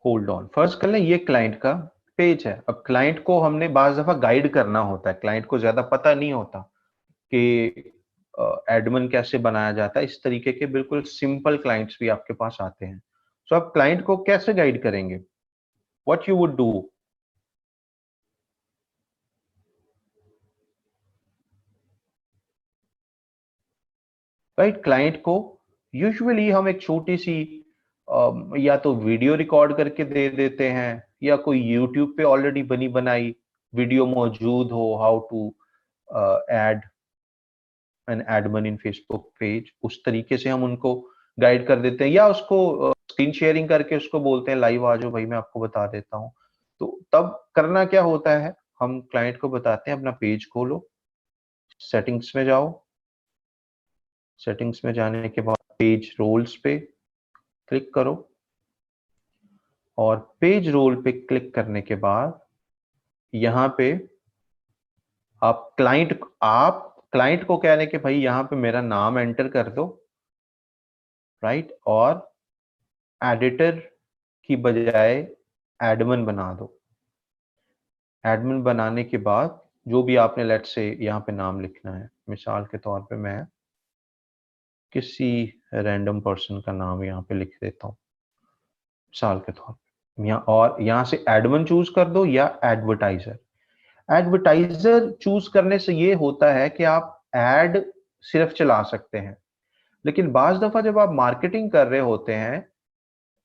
होल्ड ऑन, फर्स्ट कर लें ये क्लाइंट का पेज है। अब क्लाइंट को हमने बाज दफा गाइड करना होता है, क्लाइंट को ज्यादा पता नहीं होता कि एडमिन कैसे बनाया जाता है। इस तरीके के बिल्कुल सिंपल क्लाइंट्स भी आपके पास आते हैं। सो आप क्लाइंट को कैसे गाइड करेंगे? What you would do, right? Client को यूजुअली हम एक छोटी सी या तो वीडियो रिकॉर्ड करके दे देते हैं, या कोई यूट्यूब पे ऑलरेडी बनी बनाई वीडियो मौजूद हो, how to add an admin in Facebook page, उस तरीके से हम उनको गाइड कर देते हैं, या उसको स्क्रीन शेयरिंग करके उसको बोलते हैं लाइव आ जाओ भाई मैं आपको बता देता हूँ। तो तब करना क्या होता है, हम क्लाइंट को बताते हैं अपना पेज खोलो, सेटिंग्स में जाओ, सेटिंग्स में जाने के बाद पेज रोल्स पे क्लिक करो, और पेज रोल पे क्लिक करने के बाद यहां पे आप क्लाइंट को कह रहे हैं कि भाई यहां पे मेरा नाम एंटर कर दो, राइट, और एडिटर की बजाय एडमिन बना दो। एडमिन बनाने के बाद जो भी आपने लेट से यहाँ पे नाम लिखना है, मिसाल के तौर पे मैं किसी रैंडम पर्सन का नाम यहाँ पे लिख देता हूँ मिसाल के तौर पे, और यहाँ से एडमिन चूज कर दो या एडवर्टाइजर। एडवर्टाइजर चूज करने से ये होता है कि आप एड सिर्फ चला सकते हैं, लेकिन बाज दफा जब आप मार्केटिंग कर रहे होते हैं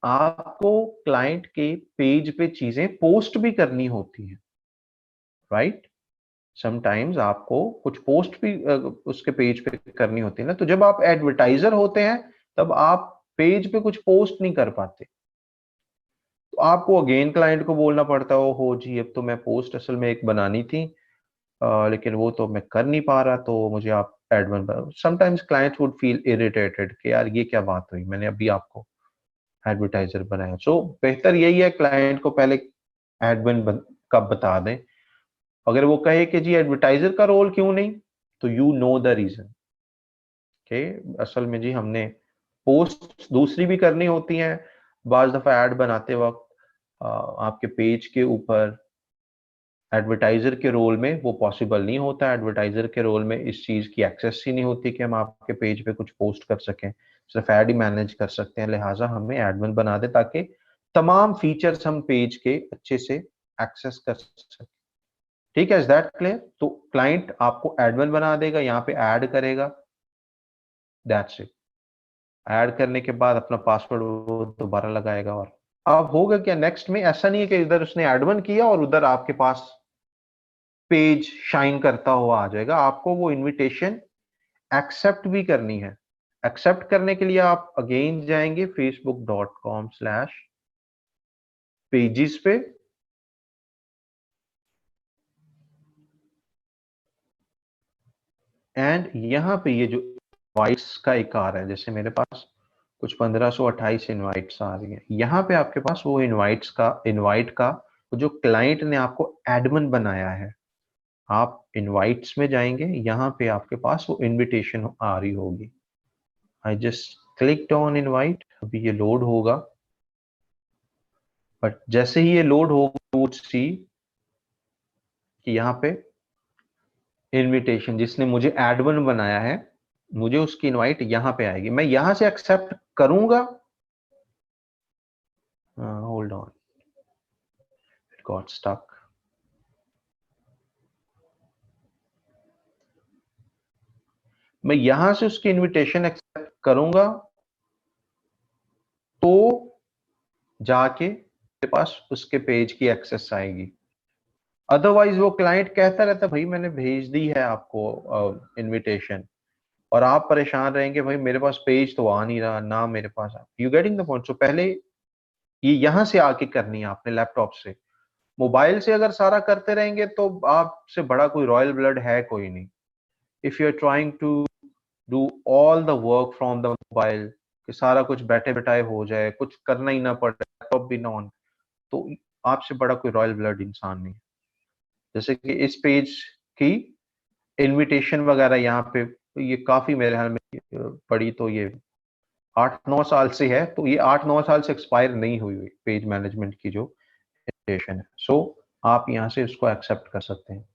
आपको क्लाइंट के पेज पे चीजें पोस्ट भी करनी होती हैं, राइट। समटाइम्स आपको कुछ पोस्ट भी उसके पेज पे करनी होती है ना, तो जब आप एडवर्टाइजर होते हैं तब आप पेज पे कुछ पोस्ट नहीं कर पाते, तो आपको अगेन क्लाइंट को बोलना पड़ता हो जी अब तो मैं पोस्ट असल में एक बनानी थी, लेकिन वो तो मैं कर नहीं पा रहा, तो मुझे आप admin. Sometimes clients would feel irritated कि यार ये क्या बात हुई, मैंने अभी आपको एडवर्टाइजर बनाया। सो बेहतर यही है क्लाइंट को पहले एडमिन का बता दें। अगर वो कहे कि जी एडवर्टाइजर का रोल क्यों नहीं, तो यू नो द रीजन के असल में जी हमने पोस्ट दूसरी भी करनी होती हैं, बाज दफा ऐड बनाते वक्त आपके पेज के ऊपर एडवर्टाइजर के रोल में वो पॉसिबल नहीं होता। एडवर्टाइजर के रोल में इस चीज की एक्सेस ही नहीं होती कि हम आपके पेज पे कुछ पोस्ट कर सकें, सिर्फ ऐड ही मैनेज कर सकते हैं। लिहाजा हमें एडमिन बना दे ताकि तमाम फीचर्स हम पेज के अच्छे से एक्सेस कर सकें। ठीक है, इज दैट क्लियर? तो क्लाइंट आपको एडमिन बना देगा, यहाँ पे ऐड करेगा, दैट्स इट। ऐड करने के बाद अपना पासवर्ड वो दोबारा लगाएगा। और अब होगा क्या नेक्स्ट में, ऐसा नहीं है कि इधर उसने एडमिन किया और उधर आपके पास पेज शाइन करता हुआ आ जाएगा। आपको वो इनविटेशन एक्सेप्ट भी करनी है। एक्सेप्ट करने के लिए आप अगेन जाएंगे facebook.com/pages पे, एंड यहाँ पे ये जो इनवाइट्स का एक आ रहा है, जैसे मेरे पास कुछ 1528 इनवाइट्स आ रही हैं, यहाँ पे आपके पास वो इनवाइट का जो क्लाइंट ने आपको एडमिन बनाया है, आप इनवाइट्स में जाएंगे, यहाँ पे आपके पास वो इनविटेशन आ रही होगी। I just clicked on invite, अभी ये लोड होगा, बट जैसे ही ये लोड होगा वुड सी कि यहाँ पे इनविटेशन जिसने मुझे एडमिन बनाया है, मुझे उसकी इनवाइट यहाँ पे आएगी। मैं यहाँ से एक्सेप्ट करूंगा, hold on, it got stuck. मैं यहां से उसकी इनविटेशन एक्सेप्ट करूंगा तो जाके मेरे पास उसके पेज की एक्सेस आएगी। अदरवाइज वो क्लाइंट कहता रहता भाई मैंने भेज दी है आपको इनविटेशन, और आप परेशान रहेंगे भाई मेरे पास पेज तो आ नहीं रहा ना, मेरे पास you getting the point. So पहले ये यहां से आके करनी है आपने लैपटॉप से। मोबाइल से अगर सारा करते रहेंगे तो आपसे बड़ा कोई रॉयल ब्लड है कोई नहीं। If you are trying to do all the work from the mobile, कि सारा कुछ बैठे बैठाए हो जाए, कुछ करना ही ना पड़े, लैपटॉप भी ना ऑन, तो आपसे बड़ा कोई रॉयल ब्लड इंसान नहीं। जैसे कि इस पेज की इनविटेशन वगैरह यहाँ पे ये काफी मेरे ख्याल में पड़ी तो ये 8-9 साल से है, तो ये 8-9 साल से एक्सपायर नहीं हुई हुई पेज मैनेजमेंट की जो इनविटेशन है। सो आप यहाँ से इसको एक्सेप्ट कर सकते हैं।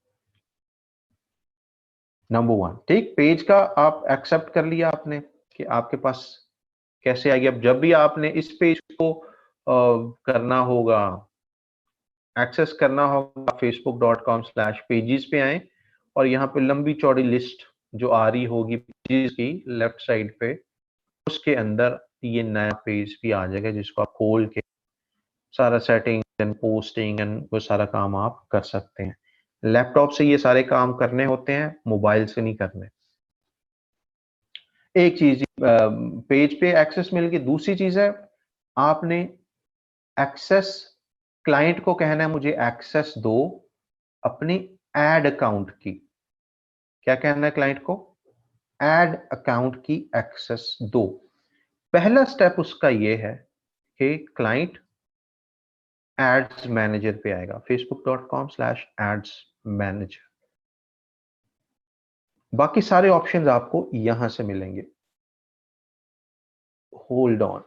नंबर 1, ठीक, पेज का आप एक्सेप्ट कर लिया आपने कि आपके पास कैसे आएगी। अब जब भी आपने इस पेज को करना होगा, एक्सेस करना होगा, facebook.com/pages पे आए और यहाँ पे लंबी चौड़ी लिस्ट जो आ रही होगी पेजेस की लेफ्ट साइड पे, उसके अंदर ये नया पेज भी आ जाएगा जिसको आप खोल के सारा सेटिंग एंड पोस्टिंग एंड वो सारा काम आप कर सकते हैं। लैपटॉप से ये सारे काम करने होते हैं, मोबाइल से नहीं करने। एक चीज पेज पे एक्सेस मिल गई। दूसरी चीज है आपने एक्सेस, क्लाइंट को कहना है मुझे एक्सेस दो अपनी एड अकाउंट की। क्या कहना है क्लाइंट को? एड अकाउंट की एक्सेस दो। पहला स्टेप उसका ये है कि क्लाइंट एड्स मैनेजर पे आएगा, facebook.com/ads मैनेजर। बाकी सारे ऑप्शंस आपको यहां से मिलेंगे। Hold on.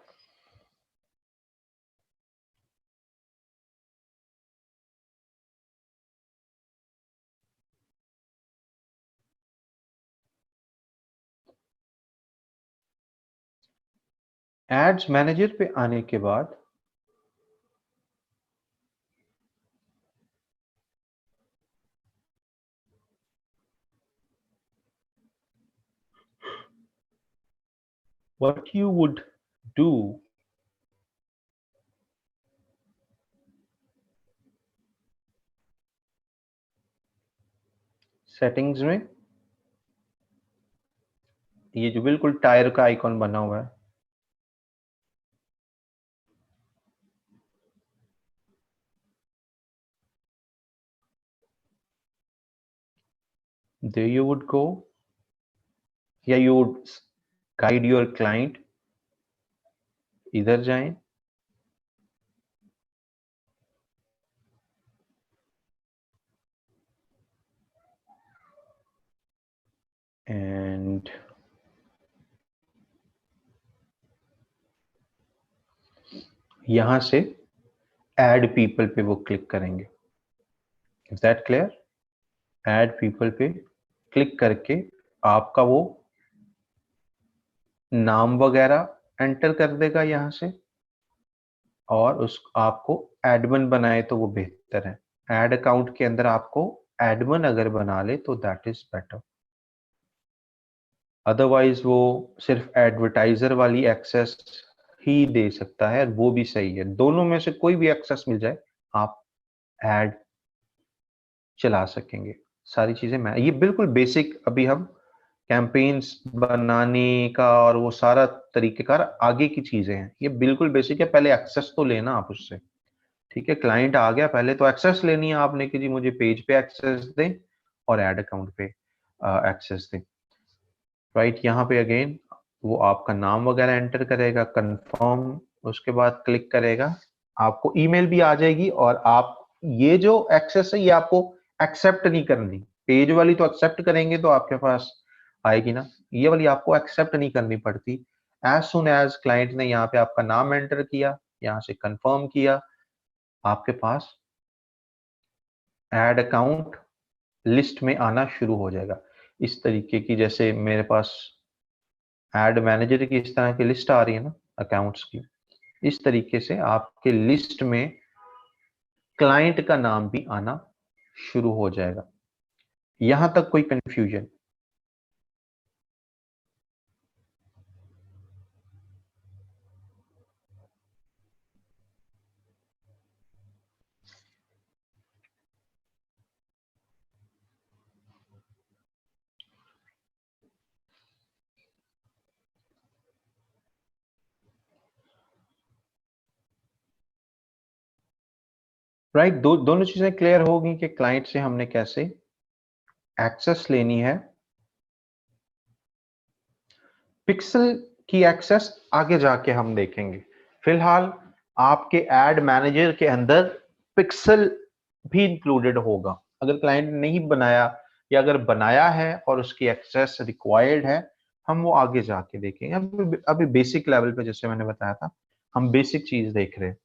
एड्स मैनेजर पे आने के बाद what you would do, settings में ये जो बिल्कुल टायर का आइकॉन बना हुआ है, there you would go, या you would guide your client, इधर जाएं, एंड यहां से एड पीपल पे वो क्लिक करेंगे। Is that clear? Add people पे क्लिक करके आपका वो नाम वगैरह एंटर कर देगा यहां से, और उस आपको एडमिन बनाए तो वो बेहतर है। एड अकाउंट के अंदर आपको एडमिन अगर बना ले तो दैट इज बेटर, अदरवाइज वो सिर्फ एडवर्टाइजर वाली एक्सेस ही दे सकता है, वो भी सही है। दोनों में से कोई भी एक्सेस मिल जाए आप एड चला सकेंगे। सारी चीजें मैं ये बिल्कुल बेसिक, अभी हम कैंपेन्स बनाने का और वो सारा तरीकेकार आगे की चीजें हैं, ये बिल्कुल बेसिक है। पहले एक्सेस तो लेना आप उससे, ठीक है? क्लाइंट आ गया, पहले तो एक्सेस लेनी है आपने कि जी मुझे पेज पे एक्सेस दें और एड अकाउंट पे एक्सेस दें। राइट, यहाँ पे अगेन वो आपका नाम वगैरह एंटर करेगा, कंफर्म, उसके बाद क्लिक करेगा, आपको ईमेल भी आ जाएगी। और आप ये जो एक्सेस है ये आपको एक्सेप्ट नहीं करनी, पेज वाली तो एक्सेप्ट करेंगे तो आपके पास आएगी ना, ये वाली आपको एक्सेप्ट नहीं करनी पड़ती। एज सुन एज क्लाइंट ने यहाँ पे आपका नाम एंटर किया, यहाँ से कंफर्म किया, आपके पास एड अकाउंट लिस्ट में आना शुरू हो जाएगा। इस तरीके की, जैसे मेरे पास एड मैनेजर की इस तरह की लिस्ट आ रही है ना अकाउंट्स की, इस तरीके से आपके लिस्ट में क्लाइंट का नाम भी आना शुरू हो जाएगा। यहां तक कोई कंफ्यूजन? राइट, दोनों चीजें क्लियर होगी कि क्लाइंट से हमने कैसे एक्सेस लेनी है। पिक्सल की एक्सेस आगे जाके हम देखेंगे। फिलहाल आपके एड मैनेजर के अंदर पिक्सल भी इंक्लूडेड होगा। अगर क्लाइंट ने नहीं बनाया, या अगर बनाया है और उसकी एक्सेस रिक्वायर्ड है, हम वो आगे जाके देखेंगे। अभी बेसिक लेवल पे जैसे मैंने बताया था, हम बेसिक चीज देख रहे हैं।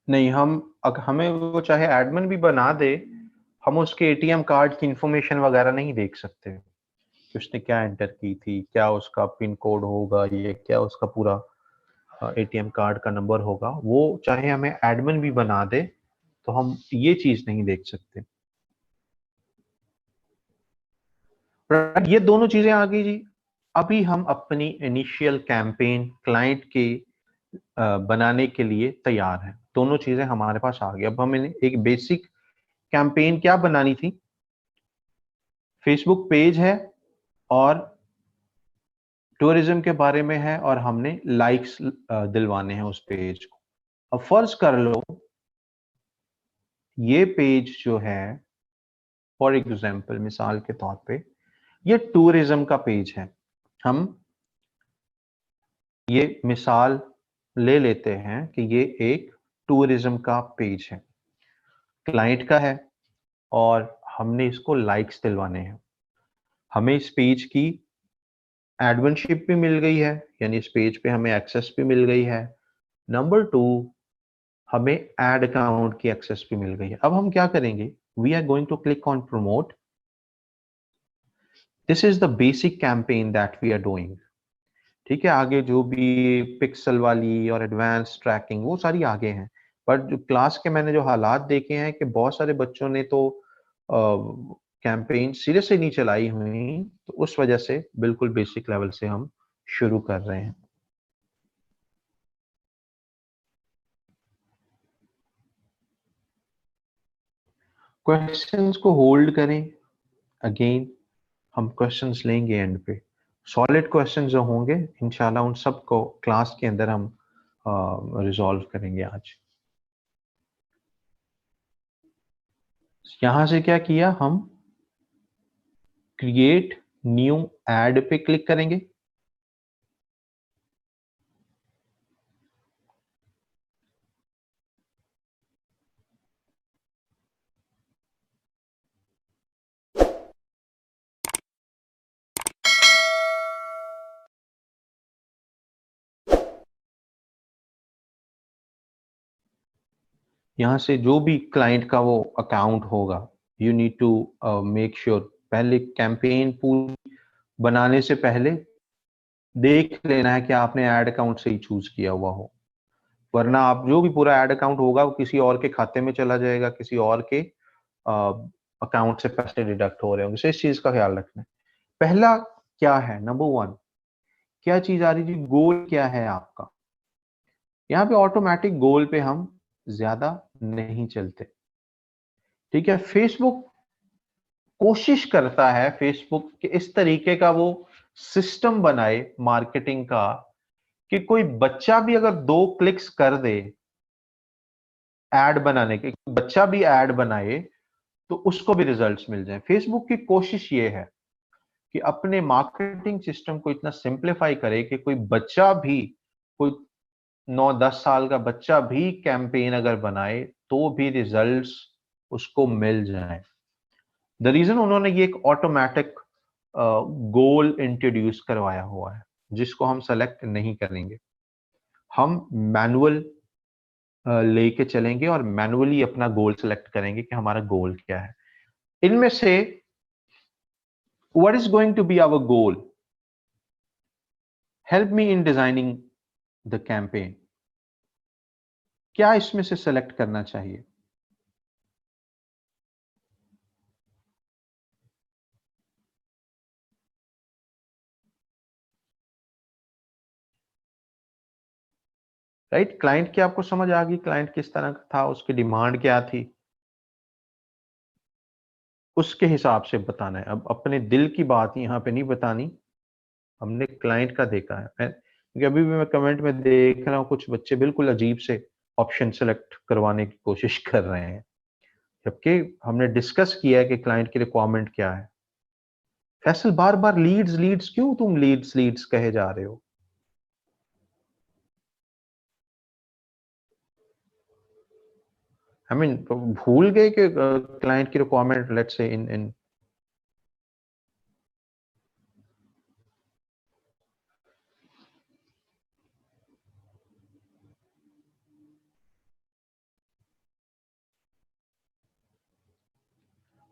नहीं, हमें वो चाहे एडमिन भी बना दे, हम उसके एटीएम कार्ड की इंफॉर्मेशन वगैरह नहीं देख सकते कि उसने क्या एंटर की थी, क्या उसका पिन कोड होगा, ये क्या उसका पूरा एटीएम कार्ड का नंबर होगा। वो चाहे हमें एडमिन भी बना दे तो हम ये चीज नहीं देख सकते। ये दोनों चीजें आ गई जी। अभी हम अपनी इनिशियल कैंपेन क्लाइंट के बनाने के लिए तैयार हैं। दोनों चीजें हमारे पास आ गई। अब हमें एक बेसिक कैंपेन क्या बनानी थी, फेसबुक पेज है और टूरिज्म के बारे में है, और हमने लाइक्स दिलवाने हैं उस पेज को। अब फर्ज कर लो ये पेज जो है, फॉर एग्जाम्पल मिसाल के तौर पे, ये टूरिज्म का पेज है। हम ये मिसाल ले लेते हैं कि ये एक टूरिज्म का पेज है, क्लाइंट का है, और हमने इसको लाइक्स दिलवाने हैं। हमें इस पेज की एडमिनशिप भी मिल गई है, यानी इस पेज पे हमें एक्सेस भी मिल गई है। नंबर 2, हमें एड अकाउंट की एक्सेस भी मिल गई है। अब हम क्या करेंगे, we are going to click on promote. This is the basic campaign that we are doing. ठीक है, आगे जो भी पिक्सल वाली और एडवांस ट्रैकिंग वो सारी आगे हैं, पर जो क्लास के मैंने जो हालात देखे हैं कि बहुत सारे बच्चों ने तो कैंपेन सिरे से नहीं चलाई हुई, तो उस वजह से बिल्कुल बेसिक लेवल से हम शुरू कर रहे हैं। क्वेश्चंस को होल्ड करें, अगेन हम क्वेश्चंस लेंगे एंड पे। सॉलिड क्वेश्चंस जो होंगे इंशाल्लाह उन सबको क्लास के अंदर हम रिजॉल्व करेंगे आज। यहां से क्या किया, हम क्रिएट न्यू एड पे क्लिक करेंगे। यहाँ से जो भी क्लाइंट का वो अकाउंट होगा, you need to make sure पहले कैंपेन पूरी बनाने से पहले देख लेना है कि आपने ऐड अकाउंट से ही चूज किया हुआ हो, वरना आप जो भी पूरा ऐड अकाउंट होगा वो किसी और के खाते में चला जाएगा, किसी और के अकाउंट से पैसे डिडक्ट हो रहे होंगे। तो इस चीज का ख्याल रखना है। पहला क्या है, नंबर 1 क्या चीज आ रही थी, गोल क्या है आपका। यहाँ पे ऑटोमेटिक गोल पे हम ज्यादा नहीं चलते। ठीक है, फेसबुक कोशिश करता है, फेसबुक के इस तरीके का वो सिस्टम बनाए मार्केटिंग का कि कोई बच्चा भी अगर 2 क्लिक्स कर दे एड बनाने के, बच्चा भी एड बनाए तो उसको भी रिजल्ट्स मिल जाए। फेसबुक की कोशिश ये है कि अपने मार्केटिंग सिस्टम को इतना सिंप्लीफाई करे कि कोई बच्चा भी, कोई 9-10 साल का बच्चा भी कैंपेन अगर बनाए तो भी रिजल्ट्स उसको मिल जाए। द रीजन उन्होंने ये एक ऑटोमेटिक गोल इंट्रोड्यूस करवाया हुआ है जिसको हम सेलेक्ट नहीं करेंगे, हम मैनुअल लेके चलेंगे और मैनुअली अपना गोल सेलेक्ट करेंगे कि हमारा गोल क्या है। इनमें से what is going to be our goal, help me in designing the campaign. क्या इसमें से सेलेक्ट करना चाहिए। राइट, क्लाइंट की आपको समझ आ गई, क्लाइंट किस तरह का था, उसकी डिमांड क्या थी, उसके हिसाब से बताना है। अब अपने दिल की बात यहाँ पे नहीं बतानी, हमने क्लाइंट का देखा है। क्योंकि अभी भी मैं कमेंट में देख रहा हूँ कुछ बच्चे बिल्कुल अजीब से ऑप्शन सेलेक्ट करवाने की कोशिश कर रहे हैं, जबकि हमने डिस्कस किया है कि क्लाइंट की रिक्वायरमेंट क्या है। फैसल बार बार लीड्स लीड्स क्यों तुम लीड्स लीड्स कहे जा रहे हो। आई मीन भूल गए कि क्लाइंट की रिक्वायरमेंट, लेट्स से इन इन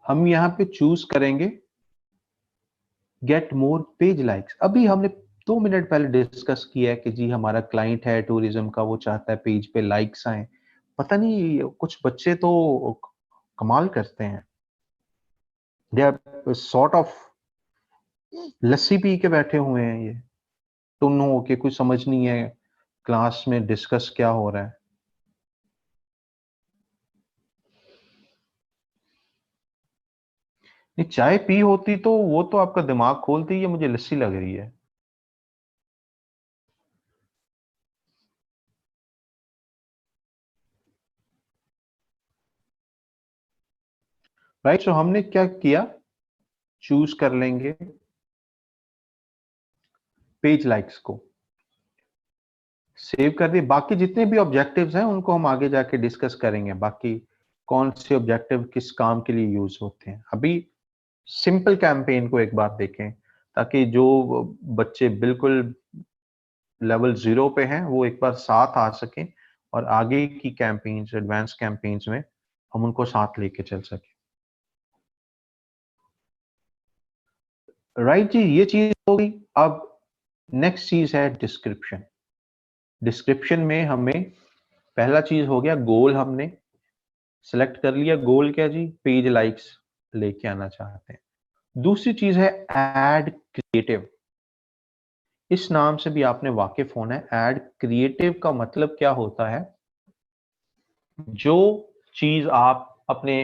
हम यहाँ पे चूज करेंगे गेट मोर पेज लाइक्स। अभी हमने 2 मिनट पहले डिस्कस किया है कि जी हमारा क्लाइंट है टूरिज्म का, वो चाहता है पेज पे लाइक्स आए। पता नहीं कुछ बच्चे तो कमाल करते हैं, दे आर सॉर्ट ऑफ लस्सी पी के बैठे हुए हैं ये, टुन हो के, कुछ समझ नहीं है क्लास में डिस्कस क्या हो रहा है। नहीं, चाय पी होती तो वो तो आपका दिमाग खोलती, है मुझे लस्सी लग रही है। राइट। सो हमने क्या किया, चूज कर लेंगे पेज लाइक्स को, सेव कर दिए। बाकी जितने भी ऑब्जेक्टिव्स हैं उनको हम आगे जाके डिस्कस करेंगे, बाकी कौन से ऑब्जेक्टिव किस काम के लिए यूज होते हैं। अभी सिंपल कैंपेन को एक बार देखें, ताकि जो बच्चे बिल्कुल लेवल 0 पे हैं वो एक बार साथ आ सकें और आगे की कैंपेन्स, एडवांस कैंपेन्स में हम उनको साथ लेके चल सकें। राइट जी, ये चीज हो गई। अब नेक्स्ट चीज है डिस्क्रिप्शन। डिस्क्रिप्शन में हमें पहला चीज हो गया गोल, हमने सेलेक्ट कर लिया। गोल क्या जी, पेज लाइक्स लेके आना चाहते हैं। दूसरी चीज है ऐड क्रिएटिव। इस नाम से भी आपने वाकिफ होना है। ऐड क्रिएटिव का मतलब क्या होता है, जो चीज आप अपने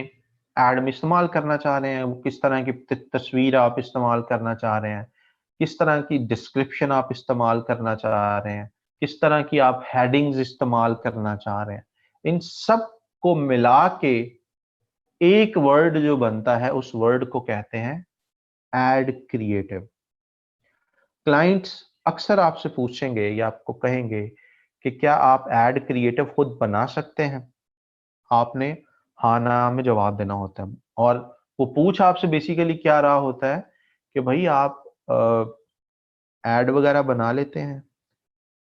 ऐड में इस्तेमाल करना चाह रहे हैं, वो किस तरह की तस्वीर आप इस्तेमाल करना चाह रहे हैं, किस तरह की डिस्क्रिप्शन आप इस्तेमाल करना चाह रहे हैं, किस तरह की आप हेडिंग्स इस्तेमाल करना चाह रहे हैं, इन सब को मिला के एक वर्ड जो बनता है, उस वर्ड को कहते हैं ऐड क्रिएटिव। क्लाइंट्स अक्सर आपसे पूछेंगे या आपको कहेंगे कि क्या आप ऐड क्रिएटिव खुद बना सकते हैं। आपने हाँ ना में जवाब देना होता है। और वो पूछ आपसे बेसिकली क्या रहा होता है कि भाई आप ऐड वगैरह बना लेते हैं,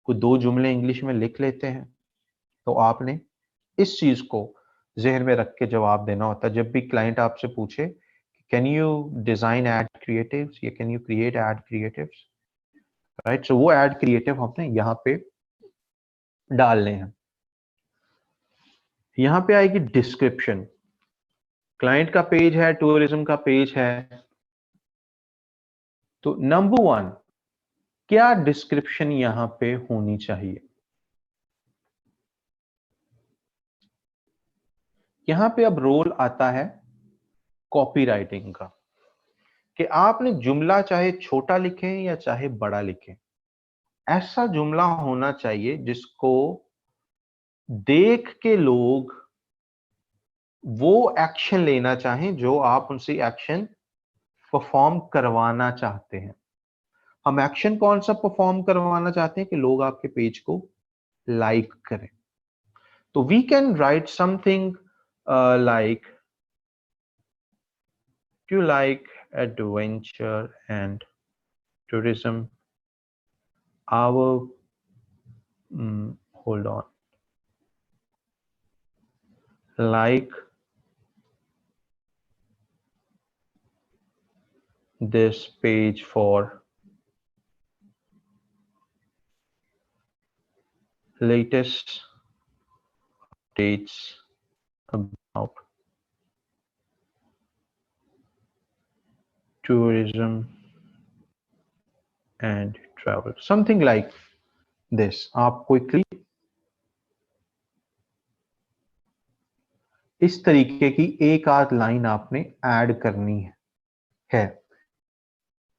कोई 2 जुमले इंग्लिश में लिख लेते हैं। तो आपने इस चीज को जहन में रख के जवाब देना होता है जब भी क्लाइंट आपसे पूछे can you design ad creatives या can you create ad creatives. Right, so वो एड क्रिएटिव हमने यहाँ पे डालने हैं। यहाँ पे आएगी डिस्क्रिप्शन। क्लाइंट का पेज है, टूरिज्म का पेज है, तो नंबर 1 क्या डिस्क्रिप्शन यहाँ पे होनी चाहिए। यहाँ पे अब रोल आता है कॉपीराइटिंग का, कि आपने जुमला चाहे छोटा लिखें या चाहे बड़ा लिखें, ऐसा जुमला होना चाहिए जिसको देख के लोग वो एक्शन लेना चाहें जो आप उनसे एक्शन परफॉर्म करवाना चाहते हैं। हम एक्शन कौन सा परफॉर्म करवाना चाहते हैं कि लोग आपके पेज को लाइक करें। तो we can write something like you like adventure and tourism, our hold on, like this page for latest updates about tourism and travel, something like this। आप क्विकली इस तरीके की एक आध लाइन आपने ऐड करनी है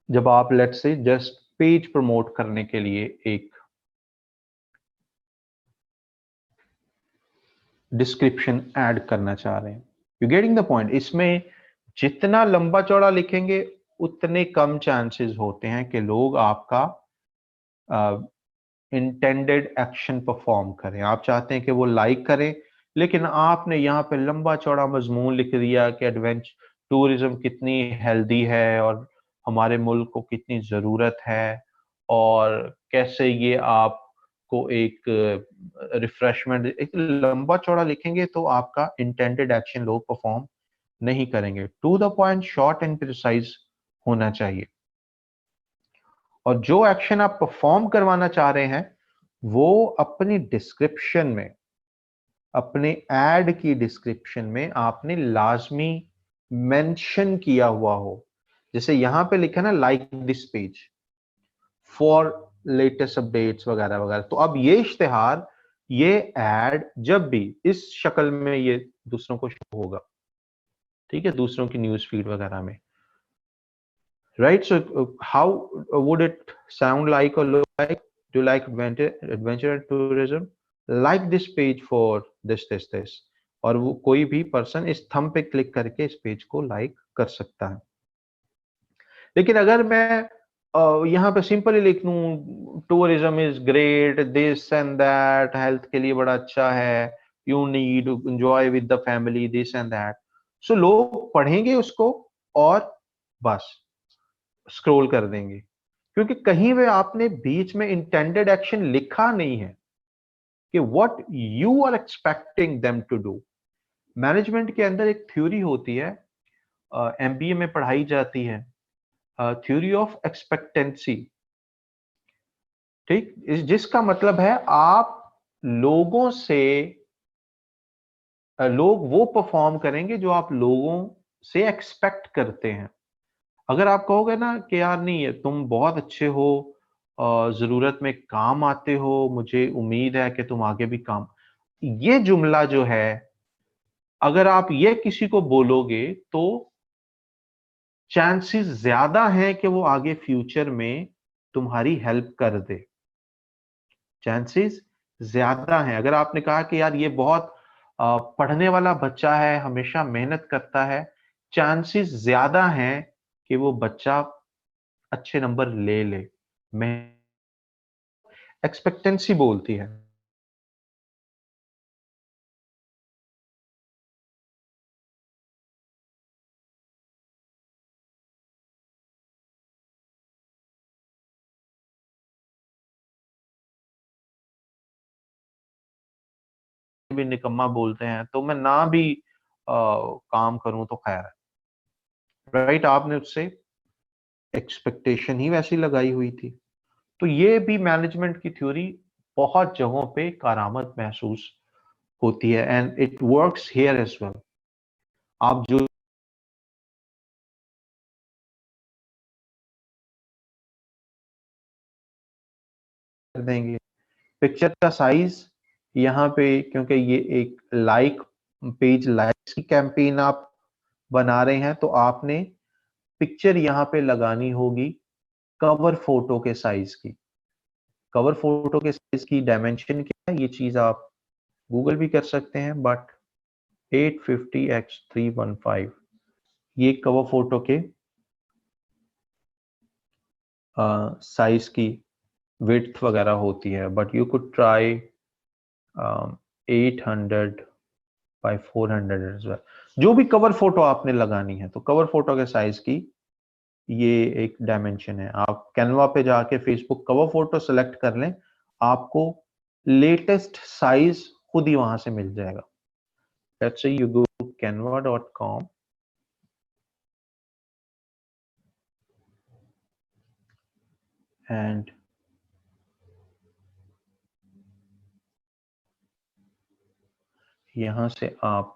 जब आप let's say just page promote करने के लिए एक डिस्क्रिप्शन ऐड करना चाह रहे हैं। You getting the point. इसमें जितना लंबा चौड़ा लिखेंगे उतने कम चांसेस होते हैं कि लोग आपका इंटेंडेड एक्शन परफॉर्म करें। आप चाहते हैं कि वो लाइक करें, लेकिन आपने यहाँ पे लंबा चौड़ा मजमून लिख दिया कि एडवेंचर टूरिज्म कितनी हेल्दी है और हमारे मुल्क को कितनी ज़रूरत है और कैसे ये आपको एक रिफ्रेशमेंट, एक लंबा चौड़ा लिखेंगे तो आपका इंटेंडेड एक्शन लोग परफॉर्म नहीं करेंगे। To the point, short and precise होना चाहिए। और जो एक्शन आप परफॉर्म करवाना चाह रहे हैं वो अपनी डिस्क्रिप्शन में, अपने ऐड की डिस्क्रिप्शन में आपने लाजमी मेंशन किया हुआ हो। जैसे यहां पे लिखा ना like this page for latest updates वगैरह वगैरह। तो अब ये इश्तिहार, ये ऐड जब भी इस शक्ल में ये दूसरों को शो होगा, ठीक है, दूसरों की न्यूज फीड वगैरह में। Right, so how would it sound like or look like? Do you like adventure and tourism? Like this page for this. और वो कोई भी पर्सन इस थंब पे क्लिक करके इस पेज को लाइक कर सकता है। लेकिन अगर मैं यहाँ पे सिंपली लिख दूं tourism is great, this and that, health के लिए बड़ा अच्छा है, you need enjoy with the family, this and that, so लोग पढ़ेंगे उसको और बस स्क्रॉल कर देंगे, क्योंकि कहीं पे आपने बीच में इंटेंडेड एक्शन लिखा नहीं है कि what you are expecting them to do. Management के अंदर एक थ्योरी होती है, एमबीए में पढ़ाई जाती है, थ्योरी ऑफ एक्सपेक्टेंसी। ठीक, जिसका मतलब है आप लोगों से लोग वो परफॉर्म करेंगे जो आप लोगों से एक्सपेक्ट करते हैं। अगर आप कहोगे ना कि यार नहीं है तुम बहुत अच्छे हो, जरूरत में काम आते हो, मुझे उम्मीद है कि तुम आगे भी काम, ये जुमला जो है अगर आप ये किसी को बोलोगे तो चांसेस ज्यादा हैं कि वो आगे फ्यूचर में तुम्हारी हेल्प कर दे। चांसेस ज्यादा हैं। अगर आपने कहा कि यार ये बहुत पढ़ने वाला बच्चा है, हमेशा मेहनत करता है, चांसेस ज्यादा हैं कि वो बच्चा अच्छे नंबर ले ले। मैं एक्सपेक्टेंसी बोलती है। भी निकम्मा बोलते हैं तो मैं ना भी काम करूं तो खैर है, राइट। आपने उससे एक्सपेक्टेशन ही वैसी लगाई हुई थी। तो ये भी मैनेजमेंट की थ्योरी बहुत जगहों पे कारामद महसूस होती है, and it works here as well. आप जो कर देंगे, पिक्चर का साइज यहाँ पे, क्योंकि ये एक लाइक पेज लाइक्स की कैंपेन आप बना रहे हैं, तो आपने पिक्चर यहाँ पे लगानी होगी कवर फोटो के साइज की। कवर फोटो के साइज की डायमेंशन क्या है, ये चीज आप गूगल भी कर सकते हैं, बट 850x315 ये कवर फोटो के साइज की विड्थ वगैरह होती है, but you could try 800 by 400 as well. जो भी कवर फोटो आपने लगानी है, तो कवर फोटो के साइज की ये एक डायमेंशन है। आप कैनवा पे जाके फेसबुक कवर फोटो सेलेक्ट कर लें, आपको लेटेस्ट साइज खुद ही वहां से मिल जाएगा। Let's say you go to canva.com and यहां से आप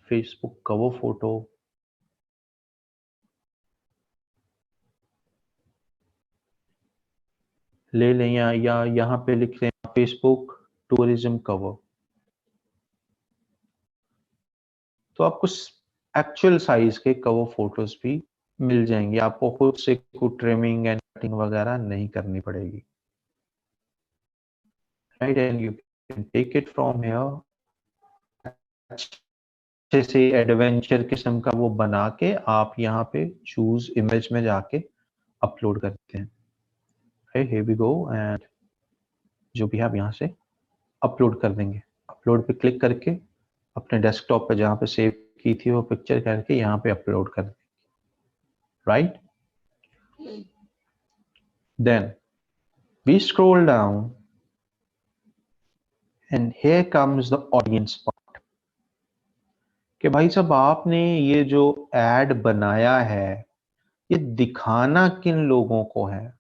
फेसबुक कवर फोटो ले लें, या यहाँ पे लिख लें फेसबुक टूरिज्म कवर, तो आपको एक्चुअल साइज के कवर फोटोज भी मिल जाएंगे। आपको खुद से कोई ट्रिमिंग एंड कटिंग वगैरह नहीं करनी पड़ेगी, right. And you can take it from here. अच्छे से एडवेंचर किस्म का वो बना के आप यहाँ पे चूज इमेज में जाके अपलोड करते हैं। हियर वी गो, एंड जो भी आप यहाँ से अपलोड कर देंगे, अपलोड पे क्लिक करके अपने डेस्कटॉप पे जहाँ पे सेव की थी वो पिक्चर करके यहाँ पे अपलोड कर देंगे, right. Then we scroll down and here comes the audience part, कि भाई साहब आपने ये जो एड बनाया है ये दिखाना किन लोगों को है,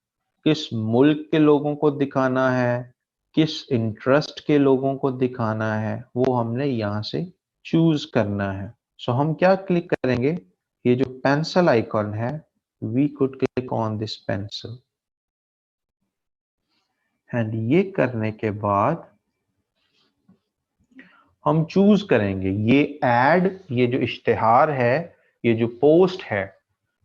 किस मुल्क के लोगों को दिखाना है, किस इंटरेस्ट के लोगों को दिखाना है, वो हमने यहाँ से चूज करना है। सो हम क्या क्लिक करेंगे, ये जो पेंसिल आइकॉन है, we could click on this pencil, and ये करने के बाद हम चूज करेंगे ये एड, ये जो इश्तिहार है, ये जो पोस्ट है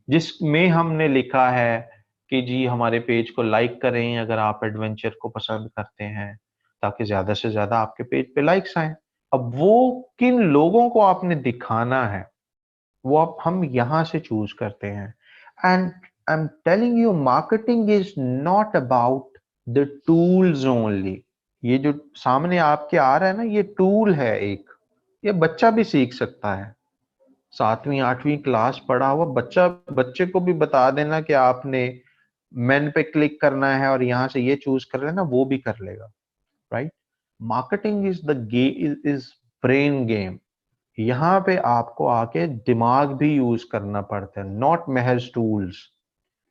जिसमें हमने लिखा है कि जी हमारे पेज को लाइक करें अगर आप एडवेंचर को पसंद करते हैं, ताकि ज्यादा से ज्यादा आपके पेज पे लाइक्स आए। अब वो किन लोगों को आपने दिखाना है वो आप हम यहां से चूज करते हैं। And I am telling you, marketing is not about the tools only. ये जो सामने आपके आ रहा है ना, ये टूल है एक, ये बच्चा भी सीख सकता है। 7वीं 8वीं क्लास पढ़ा हुआ बच्चे को भी बता देना कि आपने मेन पे क्लिक करना है और यहां से ये चूज कर लेना, वो भी कर लेगा, right. Marketing is the is brain game. यहाँ पे आपको आके दिमाग भी यूज करना पड़ता है, नॉट महज टूल्स।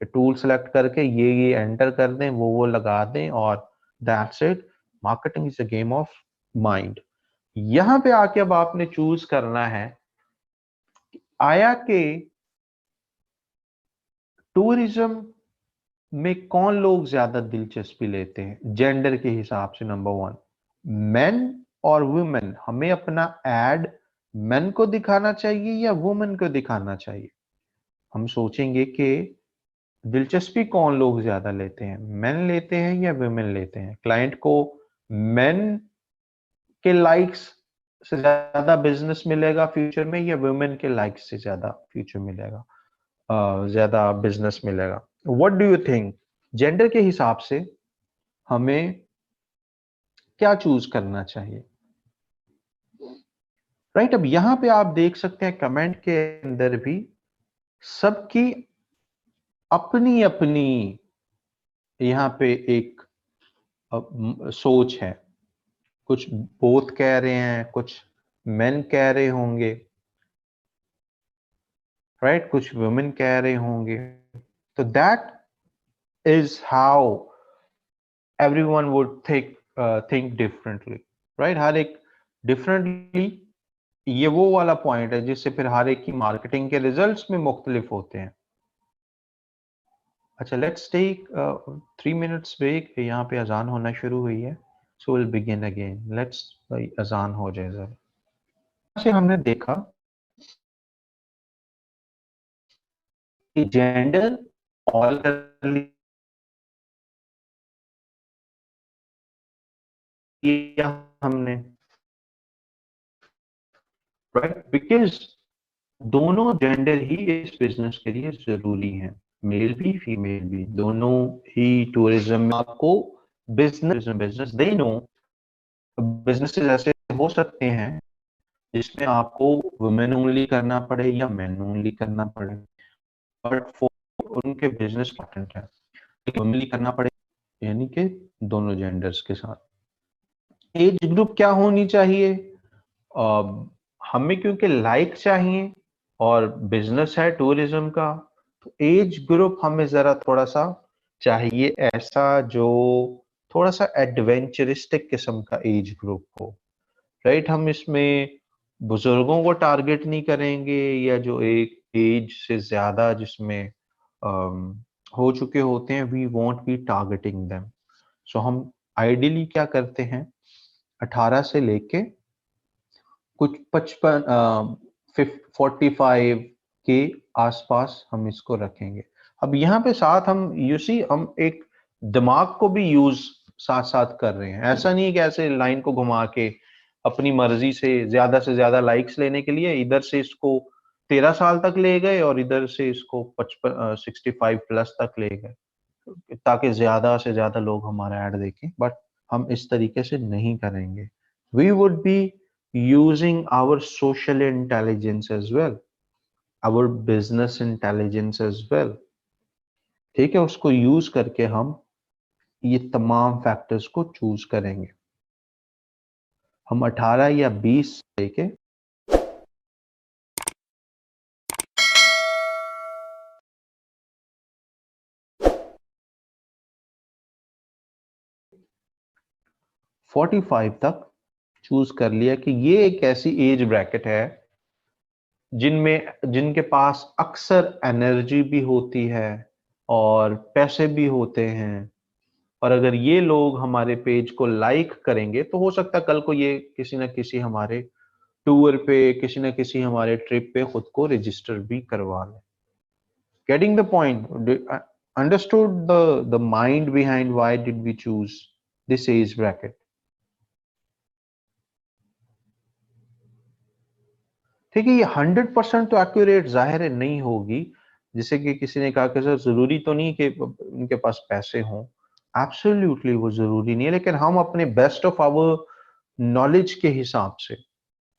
टूल सेलेक्ट करके ये एंटर कर दें, वो लगा दें और that's it. Marketing is a game of mind. यहाँ पे आके अब आपने चूज करना है आया कि टूरिज्म में कौन लोग ज्यादा दिलचस्पी लेते हैं जेंडर के हिसाब से। नंबर 1, मेन और वुमेन। हमें अपना एड मेन को दिखाना चाहिए या वुमेन को दिखाना चाहिए। हम सोचेंगे कि दिलचस्पी कौन लोग ज्यादा लेते हैं, मेन लेते हैं या वुमेन लेते हैं। क्लाइंट को मेन के लाइक्स से ज्यादा बिजनेस मिलेगा फ्यूचर में, या वुमेन के लाइक्स से ज्यादा फ्यूचर मिलेगा, ज्यादा बिजनेस मिलेगा। What do you think, gender के हिसाब से हमें क्या चूज करना चाहिए, राइट। अब यहां पे आप देख सकते हैं कमेंट के अंदर भी सबकी अपनी अपनी यहाँ पे एक सोच है। कुछ बोथ कह रहे हैं, कुछ मेन कह रहे होंगे, राइट, कुछ वुमेन कह रहे होंगे। तो that is how everyone would think differently, right. हर एक डिफरेंटली, ये वो वाला पॉइंट है जिससे फिर हर एक की मार्केटिंग के रिजल्ट्स में मुख्तलिफ होते हैं। अच्छा, लेट्स टेक 3 मिनट्स ब्रेक। यहाँ पे अजान होना शुरू हुई है, so will begin again. Let's, भाई अजान हो जाए जरा। से हमने देखा कि जेंडर ऑल कर लिया हमने, राइट, बिकॉज दोनों जेंडर ही इस बिजनेस के लिए जरूरी हैं। मेल भी फीमेल भी, दोनों ही टूरिज्म में आपको business business they know. Businesses ऐसे हो सकते हैं जिसमें आपको वुमेन ओनली करना पड़े या मेन ओनली करना पड़े, बट फॉर उनके बिजनेस पार्टनर है ओनली करना पड़े, यानी कि दोनों जेंडर्स के साथ। एज ग्रुप क्या होनी चाहिए, हमें क्योंकि लाइक चाहिए और बिजनेस है टूरिज्म का, तो एज ग्रुप हमें जरा थोड़ा सा चाहिए ऐसा जो थोड़ा सा एडवेंचरिस्टिक किस्म का एज ग्रुप हो, राइट। हम इसमें बुजुर्गों को टारगेट नहीं करेंगे या जो एक एज से ज्यादा जिसमें हो चुके होते हैं, we want be targeting them. So हम आइडियली क्या करते हैं, 18 से लेके कुछ 45 के आसपास हम इसको रखेंगे। अब यहाँ पे साथ हम हम एक दिमाग को भी यूज साथ साथ कर रहे हैं। ऐसा नहीं कि ऐसे लाइन को घुमा के अपनी मर्जी से ज्यादा लाइक्स लेने के लिए इधर से इसको 13 साल तक ले गए और इधर से इसको 65+ तक ले गए, ताकि ज्यादा से ज्यादा लोग हमारा ऐड देखें। बट हम इस तरीके से नहीं करेंगे। We would be using our social intelligence as well, our business intelligence as well, ठीक है। उसको यूज करके हम ये तमाम फैक्टर्स को चूज करेंगे। हम 18 या 20 लेके फोर्टी फाइव तक चूज कर लिया कि ये एक ऐसी एज ब्रैकेट है जिनके पास अक्सर एनर्जी भी होती है और पैसे भी होते हैं। और अगर ये लोग हमारे पेज को लाइक करेंगे तो हो सकता है कल को ये किसी ना किसी हमारे टूर पे, किसी ना किसी हमारे ट्रिप पे खुद को रजिस्टर भी करवा लें। Getting the point, understood the mind behind why did we choose this age bracket. ठीक है, ये 100% तो एक्यूरेट जाहिर है नहीं होगी। जैसे कि किसी ने कहा कि सर जरूरी तो नहीं कि उनके पास पैसे हों, एब्सोल्युटली वो जरूरी नहीं है, लेकिन हम अपने बेस्ट ऑफ आवर नॉलेज के हिसाब से,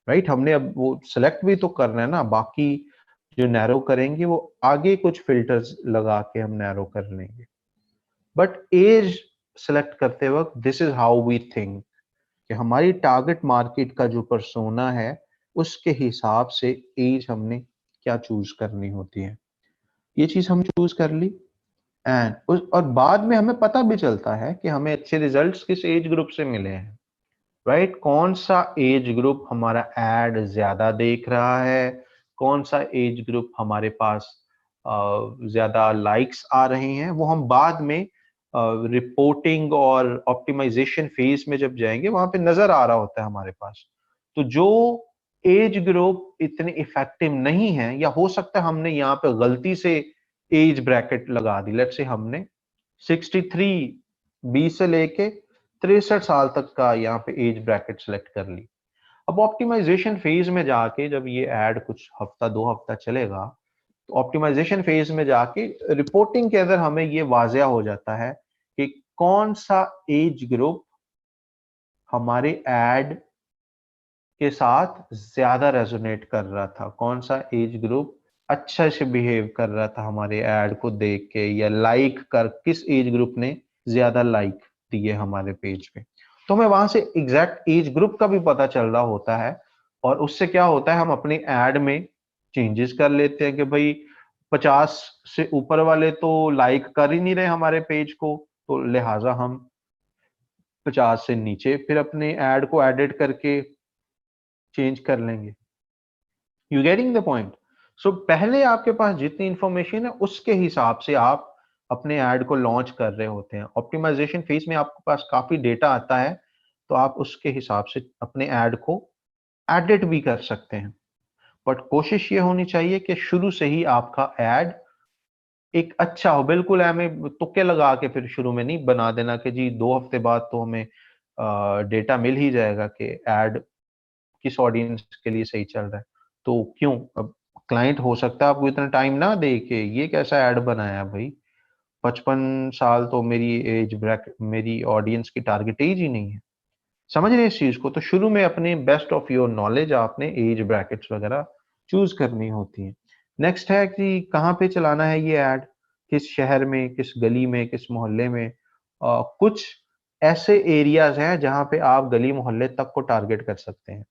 राइट, हमने अब वो सिलेक्ट भी तो करना है ना, बाकी जो नैरो करेंगे वो आगे कुछ फिल्टर्स लगा के हम नैरो कर लेंगे। बट एज सेलेक्ट करते वक्त this is how we think कि हमारी टारगेट मार्केट का जो पर्सोना है उसके हिसाब से एज हमने क्या चूज करनी होती है। ये चीज हम चूज कर ली, एंड और बाद में हमें पता भी चलता है कि हमें अच्छे रिजल्ट्स किस एज ग्रुप से मिले हैं, राइट, कौन सा एज ग्रुप हमारा एड ज्यादा देख रहा है, कौन सा एज ग्रुप हमारे पास ज्यादा लाइक्स आ रही हैं, वो हम बाद में रिपोर्टिंग और ऑप्टिमाइजेशन फेज में जब जाएंगे वहां पे नजर आ रहा होता है हमारे पास। तो जो एज ग्रुप इतने इफेक्टिव नहीं है, या हो सकता है हमने यहाँ पे गलती से एज ब्रैकेट लगा दी, लेट्स से हमने 63 20 से लेके 63 साल तक का यहाँ पे एज ब्रैकेट सेलेक्ट कर ली। अब ऑप्टिमाइजेशन फेज में जाके जब ये ऐड कुछ हफ्ता 2 हफ्ता चलेगा, तो ऑप्टिमाइजेशन फेज में जाके रिपोर्टिंग के अंदर हमें ये वाजिया हो जाता है कि कौन सा एज ग्रुप हमारे ऐड के साथ ज्यादा रेजोनेट कर रहा था, कौन सा एज ग्रुप अच्छा से बिहेव कर रहा था हमारे ऐड को देख के, या लाइक कर किस एज ग्रुप ने ज्यादा लाइक दिए हमारे पेज पे। तो हमें वहां से एग्जैक्ट एज ग्रुप का भी पता चल रहा होता है, और उससे क्या होता है हम अपने ऐड में चेंजेस कर लेते हैं कि भाई 50 से ऊपर वाले तो लाइक कर ही नहीं रहे हमारे पेज को, तो लिहाजा हम 50 से नीचे फिर अपने ऐड को एडिट करके चेंज कर लेंगे। You getting the point? So पहले आपके पास जितनी इंफॉर्मेशन है उसके हिसाब से आप अपने ऐड को लॉन्च कर रहे होते हैं। ऑप्टिमाइजेशन फेज में आपके पास काफी डेटा आता है, तो आप उसके हिसाब से अपने ऐड को एडिट भी कर सकते हैं। बट कोशिश ये होनी चाहिए कि शुरू से ही आपका ऐड एक अच्छा हो, बिल्कुल हमें तुक्के लगा के फिर शुरू में नहीं बना देना कि जी 2 हफ्ते बाद तो हमें डेटा मिल ही जाएगा कि ऐड किस ऑडियंस के लिए सही चल रहा है। तो क्यों, अब क्लाइंट हो सकता है आपको इतना टाइम ना दे के ये कैसा ऐड बनाया भाई, 55 साल तो मेरी एज ब्रैकेट, मेरी ऑडियंस की टारगेट एज ही नहीं है। समझ रहे हैं इस चीज को? तो शुरू में अपने बेस्ट ऑफ योर नॉलेज आपने एज ब्रैकेट्स वगैरह चूज करनी होती है। नेक्स्ट है कि कहाँ पे चलाना है ये ऐड, किस शहर में, किस गली में, किस मोहल्ले में। कुछ ऐसे एरियाज हैं जहां पे आप गली मोहल्ले तक को टारगेट कर सकते हैं,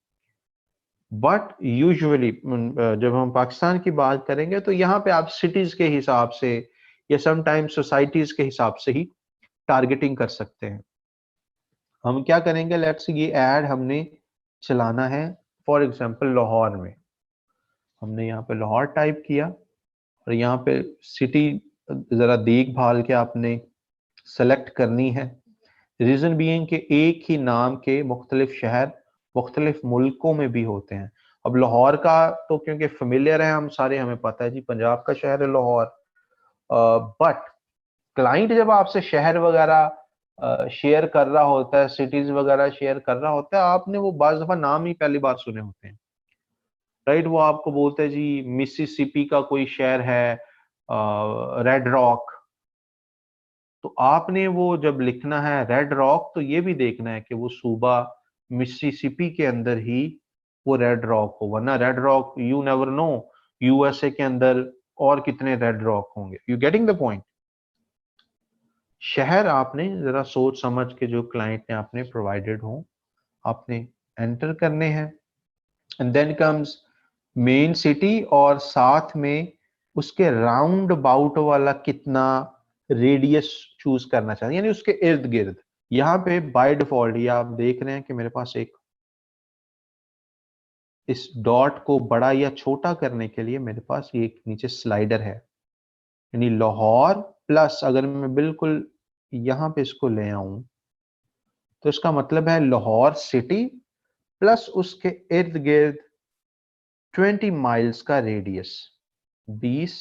बट यूजुअली जब हम पाकिस्तान की बात करेंगे तो यहाँ पे आप सिटीज के हिसाब से या समटाइम्स सोसाइटीज के हिसाब से ही टारगेटिंग कर सकते हैं। हम क्या करेंगे, लेट्स ये ऐड हमने चलाना है फॉर एग्जांपल लाहौर में। हमने यहाँ पे लाहौर टाइप किया, और यहाँ पे सिटी जरा देखभाल के आपने सेलेक्ट करनी है। रीजन बीइंग कि एक ही नाम के मुख्तलिफ शहर मुख्तलिफ मुल्कों में भी होते हैं। अब लाहौर का तो क्योंकि फेमिलियर है हम सारे, हमें पता है जी पंजाब का शहर है लाहौर, बट क्लाइंट जब आपसे शहर वगैरह शेयर कर रहा होता है, सिटीज वगैरह शेयर कर रहा होता है, आपने वो बाज दफा नाम ही पहली बार सुने होते हैं, राइट। वो आपको बोलते हैं जी मिसिसिपी का कोई शहर है रेड रॉक, तो आपने वो जब लिखना है रेड रॉक तो ये भी देखना है कि वो सूबा मिसिसिपी के अंदर ही वो रेड रॉक हो, वरना red rock you never know USA के अंदर और कितने रेड रॉक होंगे। You getting the point? शहर आपने जरा सोच समझ के जो क्लाइंट ने आपने प्रोवाइडेड हो आपने एंटर करने हैं, and then comes main city, और साथ में उसके राउंड अबाउट वाला कितना रेडियस चूज करना चाहिए, यानी उसके इर्द गिर्द। यहाँ पे बाय डिफॉल्ट ये आप देख रहे हैं कि मेरे पास एक इस डॉट को बड़ा या छोटा करने के लिए मेरे पास ये एक नीचे स्लाइडर है, यानी लाहौर प्लस अगर मैं बिल्कुल यहाँ पे इसको ले आऊं तो इसका मतलब है लाहौर सिटी प्लस उसके इर्द गिर्द 20 माइल्स का रेडियस, 20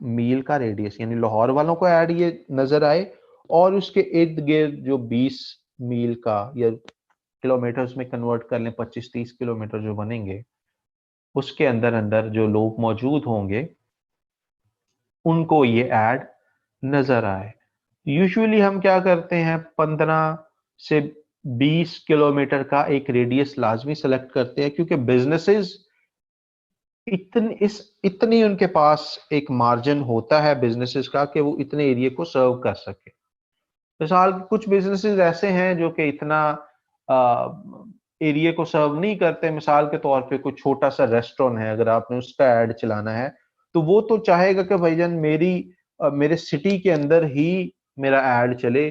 मील का रेडियस, यानी लाहौर वालों को ऐड ये नजर आए, और उसके इर्द गिर्द जो 20 मील का, या किलोमीटर्स में कन्वर्ट कर लें 25-30 किलोमीटर जो बनेंगे, उसके अंदर अंदर जो लोग मौजूद होंगे उनको ये ऐड नजर आए। यूजुअली हम क्या करते हैं, 15 से 20 किलोमीटर का एक रेडियस लाजमी सेलेक्ट करते हैं, क्योंकि बिजनेसेस इतनी उनके पास एक मार्जिन होता है बिजनेसेस का कि वो इतने एरिया को सर्व कर सके। मिसाल कुछ बिजनेसेस ऐसे हैं जो कि इतना एरिया को सर्व नहीं करते। मिसाल के तौर पे कोई छोटा सा रेस्टोरेंट है, अगर आपने उसका ऐड चलाना है तो वो तो चाहेगा कि भाईजान मेरे सिटी के अंदर ही मेरा ऐड चले।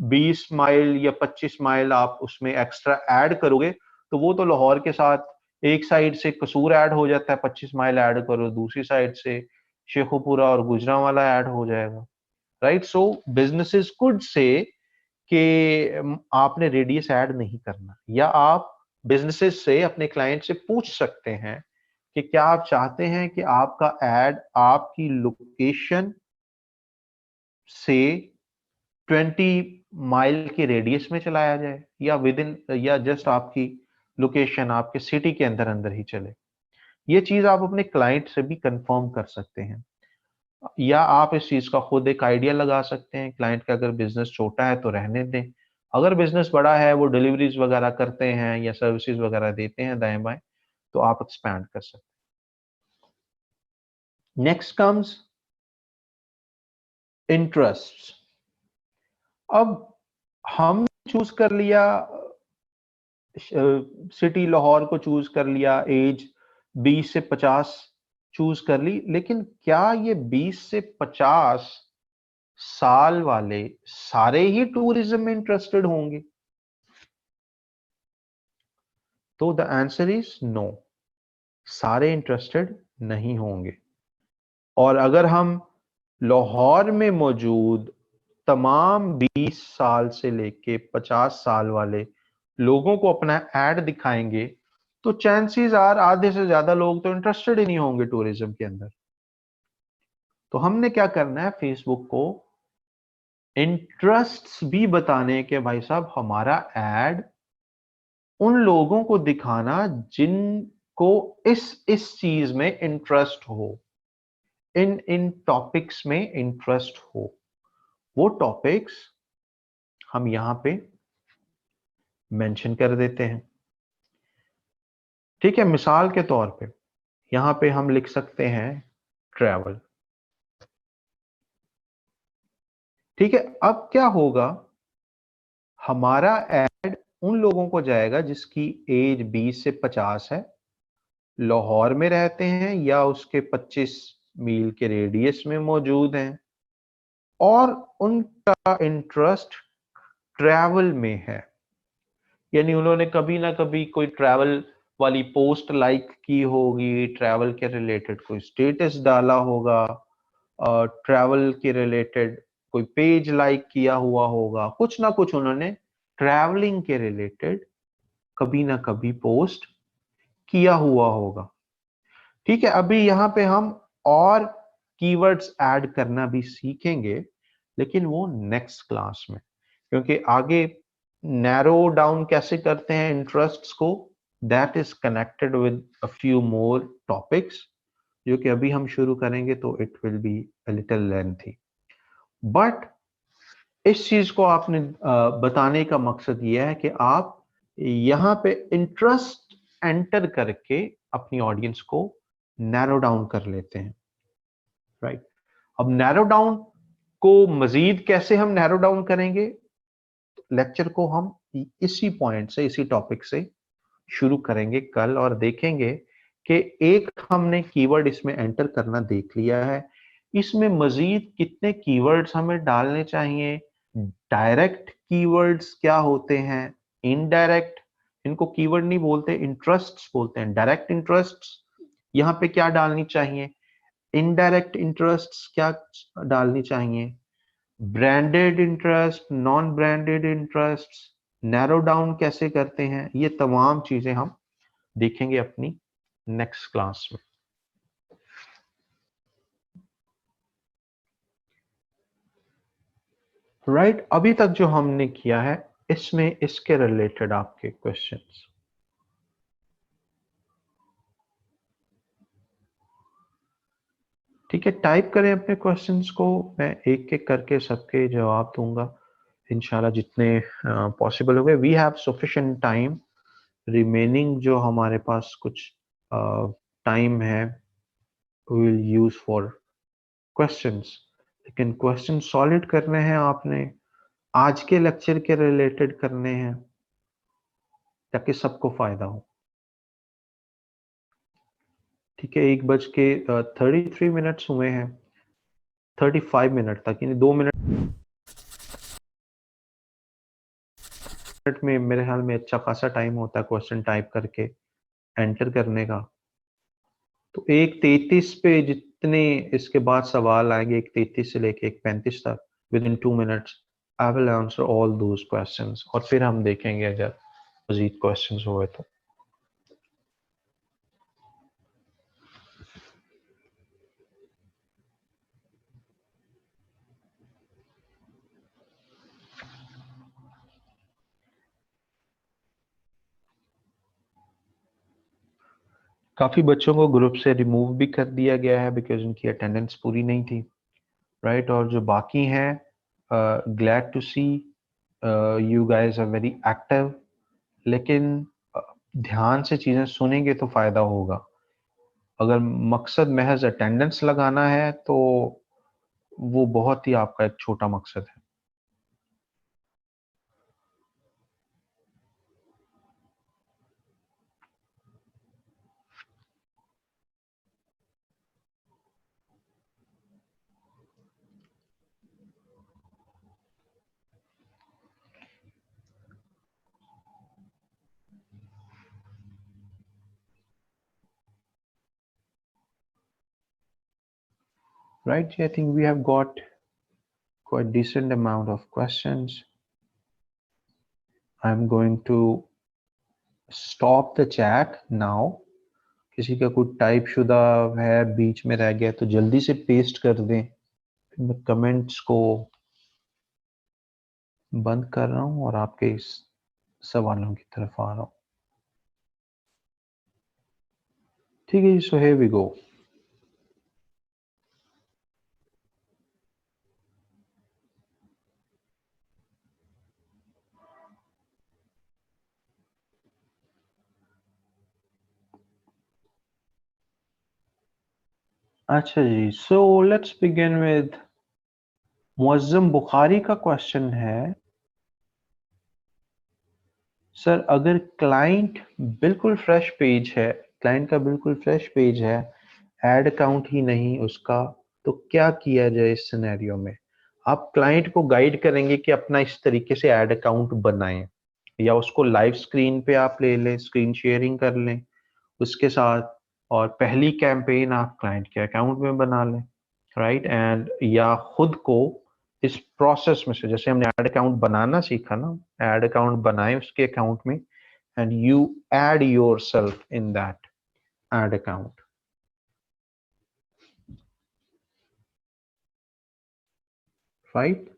20 माइल या 25 माइल आप उसमें एक्स्ट्रा ऐड करोगे तो वो तो लाहौर के साथ एक साइड से कसूर ऐड हो जाता है, 25 माइल ऐड करो, दूसरी साइड से शेखुपुरा और गुजरांवाला ऐड हो जाएगा, right. So businesses could say कि आपने रेडियस ऐड नहीं करना, या आप बिजनेसेस से अपने क्लाइंट से पूछ सकते हैं कि क्या आप चाहते हैं कि आपका ऐड आपकी लोकेशन से 20 माइल के रेडियस में चलाया जाए, या विद इन, या जस्ट आपकी लोकेशन आपके सिटी के अंदर अंदर ही चले। ये चीज आप अपने क्लाइंट से भी कंफर्म कर सकते हैं, या आप इस चीज का खुद एक आइडिया लगा सकते हैं। क्लाइंट का अगर बिजनेस छोटा है तो रहने दें, अगर बिजनेस बड़ा है, वो डिलीवरीज वगैरह करते हैं या सर्विसेज वगैरह देते हैं दाएं बाएं, तो आप एक्सपैंड कर सकते हैं। Next comes interest. अब हम चूज कर लिया, सिटी लाहौर को चूज कर लिया, एज 20 से 50 चूज कर ली, लेकिन क्या ये 20 से 50 साल वाले सारे ही टूरिज्म में इंटरेस्टेड होंगे? तो द आंसर इज नो, सारे इंटरेस्टेड नहीं होंगे। और अगर हम लाहौर में मौजूद तमाम 20 साल से लेके 50 साल वाले लोगों को अपना ऐड दिखाएंगे तो चांसेस आर आधे से ज्यादा लोग तो इंटरेस्टेड ही नहीं होंगे टूरिज्म के अंदर। तो हमने क्या करना है, फेसबुक को इंटरेस्ट्स भी बताने के भाई साहब हमारा ऐड उन लोगों को दिखाना जिनको इस चीज में इंटरेस्ट हो, इन इन टॉपिक्स में इंटरेस्ट हो। वो टॉपिक्स हम यहां पे मेंशन कर देते हैं, ठीक है। मिसाल के तौर पे यहां पे हम लिख सकते हैं ट्रैवल, ठीक है। अब क्या होगा, हमारा ऐड उन लोगों को जाएगा जिसकी एज 20 से 50 है, लाहौर में रहते हैं या उसके 25 मील के रेडियस में मौजूद हैं, और उनका इंटरेस्ट ट्रैवल में है। यानी उन्होंने कभी ना कभी कोई ट्रैवल वाली पोस्ट लाइक की होगी, ट्रैवल के रिलेटेड कोई स्टेटस डाला होगा, ट्रैवल के रिलेटेड कोई पेज लाइक किया हुआ होगा, कुछ ना कुछ उन्होंने ट्रैवलिंग के रिलेटेड कभी ना कभी पोस्ट किया हुआ होगा, ठीक है। अभी यहाँ पे हम और कीवर्ड्स ऐड करना भी सीखेंगे, लेकिन वो नेक्स्ट क्लास में, क्योंकि आगे नैरो डाउन कैसे करते हैं इंटरेस्ट्स को, that is connected with a few more topics जो कि अभी हम शुरू करेंगे, तो it will be a little lengthy. But इस चीज को आपने बताने का मकसद यह है कि आप यहाँ पे इंटरेस्ट एंटर करके अपनी ऑडियंस को नैरो डाउन कर लेते हैं, राइट। अब नैरो डाउन को मजीद कैसे हम नैरो डाउन करेंगे, लेक्चर को हम इसी पॉइंट से, इसी टॉपिक से शुरू करेंगे कल, और देखेंगे कि एक हमने कीवर्ड इसमें एंटर करना देख लिया है, इसमें मजीद कितने कीवर्ड्स हमें डालने चाहिए, डायरेक्ट कीवर्ड्स क्या होते हैं, इनडायरेक्ट, इनको कीवर्ड नहीं बोलते, इंटरेस्ट्स बोलते हैं, डायरेक्ट इंटरेस्ट्स यहाँ पे क्या डालनी चाहिए, इनडायरेक्ट इंटरेस्ट्स क्या डालनी चाहिए, branded interest, non branded interests, narrow down कैसे करते हैं, ये तमाम चीजें हम देखेंगे अपनी नेक्स्ट क्लास में। राइट, अभी तक जो हमने किया है इसमें इसके रिलेटेड आपके क्वेश्चंस। ठीक है, टाइप करें अपने क्वेश्चंस को, मैं एक एक करके सबके जवाब दूंगा इंशाल्लाह जितने पॉसिबल हो गए। We have sufficient time, remaining जो हमारे पास कुछ टाइम है we will use for questions. लेकिन क्वेश्चन सॉलिड करने हैं आपने, आज के लेक्चर के रिलेटेड करने हैं ताकि सबको फायदा हो। ठीक है, 1:33 हुए हैं, 35 मिनट तक, यानी 2 मिनट में मेरे ख्याल में अच्छा खासा टाइम होता है क्वेश्चन टाइप करके एंटर करने का। तो 1:33 पे जितने इसके बाद सवाल आएंगे, 1:33 से लेके 1:35 तक, with in 2 minutes I will answer all those questions, और फिर हम देखेंगे अगर मजीद क्वेश्चंस हुए तो। काफी बच्चों को ग्रुप से रिमूव भी कर दिया गया है बिकॉज उनकी अटेंडेंस पूरी नहीं थी, राइट। और जो बाकी हैं, glad to see you guys are very active, लेकिन ध्यान से चीजें सुनेंगे तो फायदा होगा। अगर मकसद महज अटेंडेंस लगाना है तो वो बहुत ही आपका एक छोटा मकसद है। Right, I think we have got quite decent amount of questions. I'm going to stop the chat now. किसी का कोई टाइप शुदा है बीच में रह गया तो जल्दी से पेस्ट कर दें, फिर मैं कमेंट्स को बंद कर रहा हूं और आपके इस सवालों की तरफ आ रहा हूं। ठीक है जी, सो हियर वी गो। अच्छा जी, so let's begin with Muazzam Bukhari का क्वेश्चन है, सर अगर क्लाइंट बिल्कुल फ्रेश पेज है, क्लाइंट का बिल्कुल फ्रेश पेज है, ऐड अकाउंट ही नहीं उसका, तो क्या किया जाए इस सिनेरियो में? आप क्लाइंट को गाइड करेंगे कि अपना इस तरीके से ऐड अकाउंट बनाएं, या उसको लाइव स्क्रीन पे आप ले लें, स्क्रीन शेयरिंग कर लें उसके साथ, और पहली कैंपेन आप क्लाइंट के अकाउंट में बना लें, राइट। एंड या खुद को इस प्रोसेस में से, जैसे हमने ऐड अकाउंट बनाना सीखा ना, ऐड अकाउंट बनाए उसके अकाउंट में and you add yourself in that add account, right.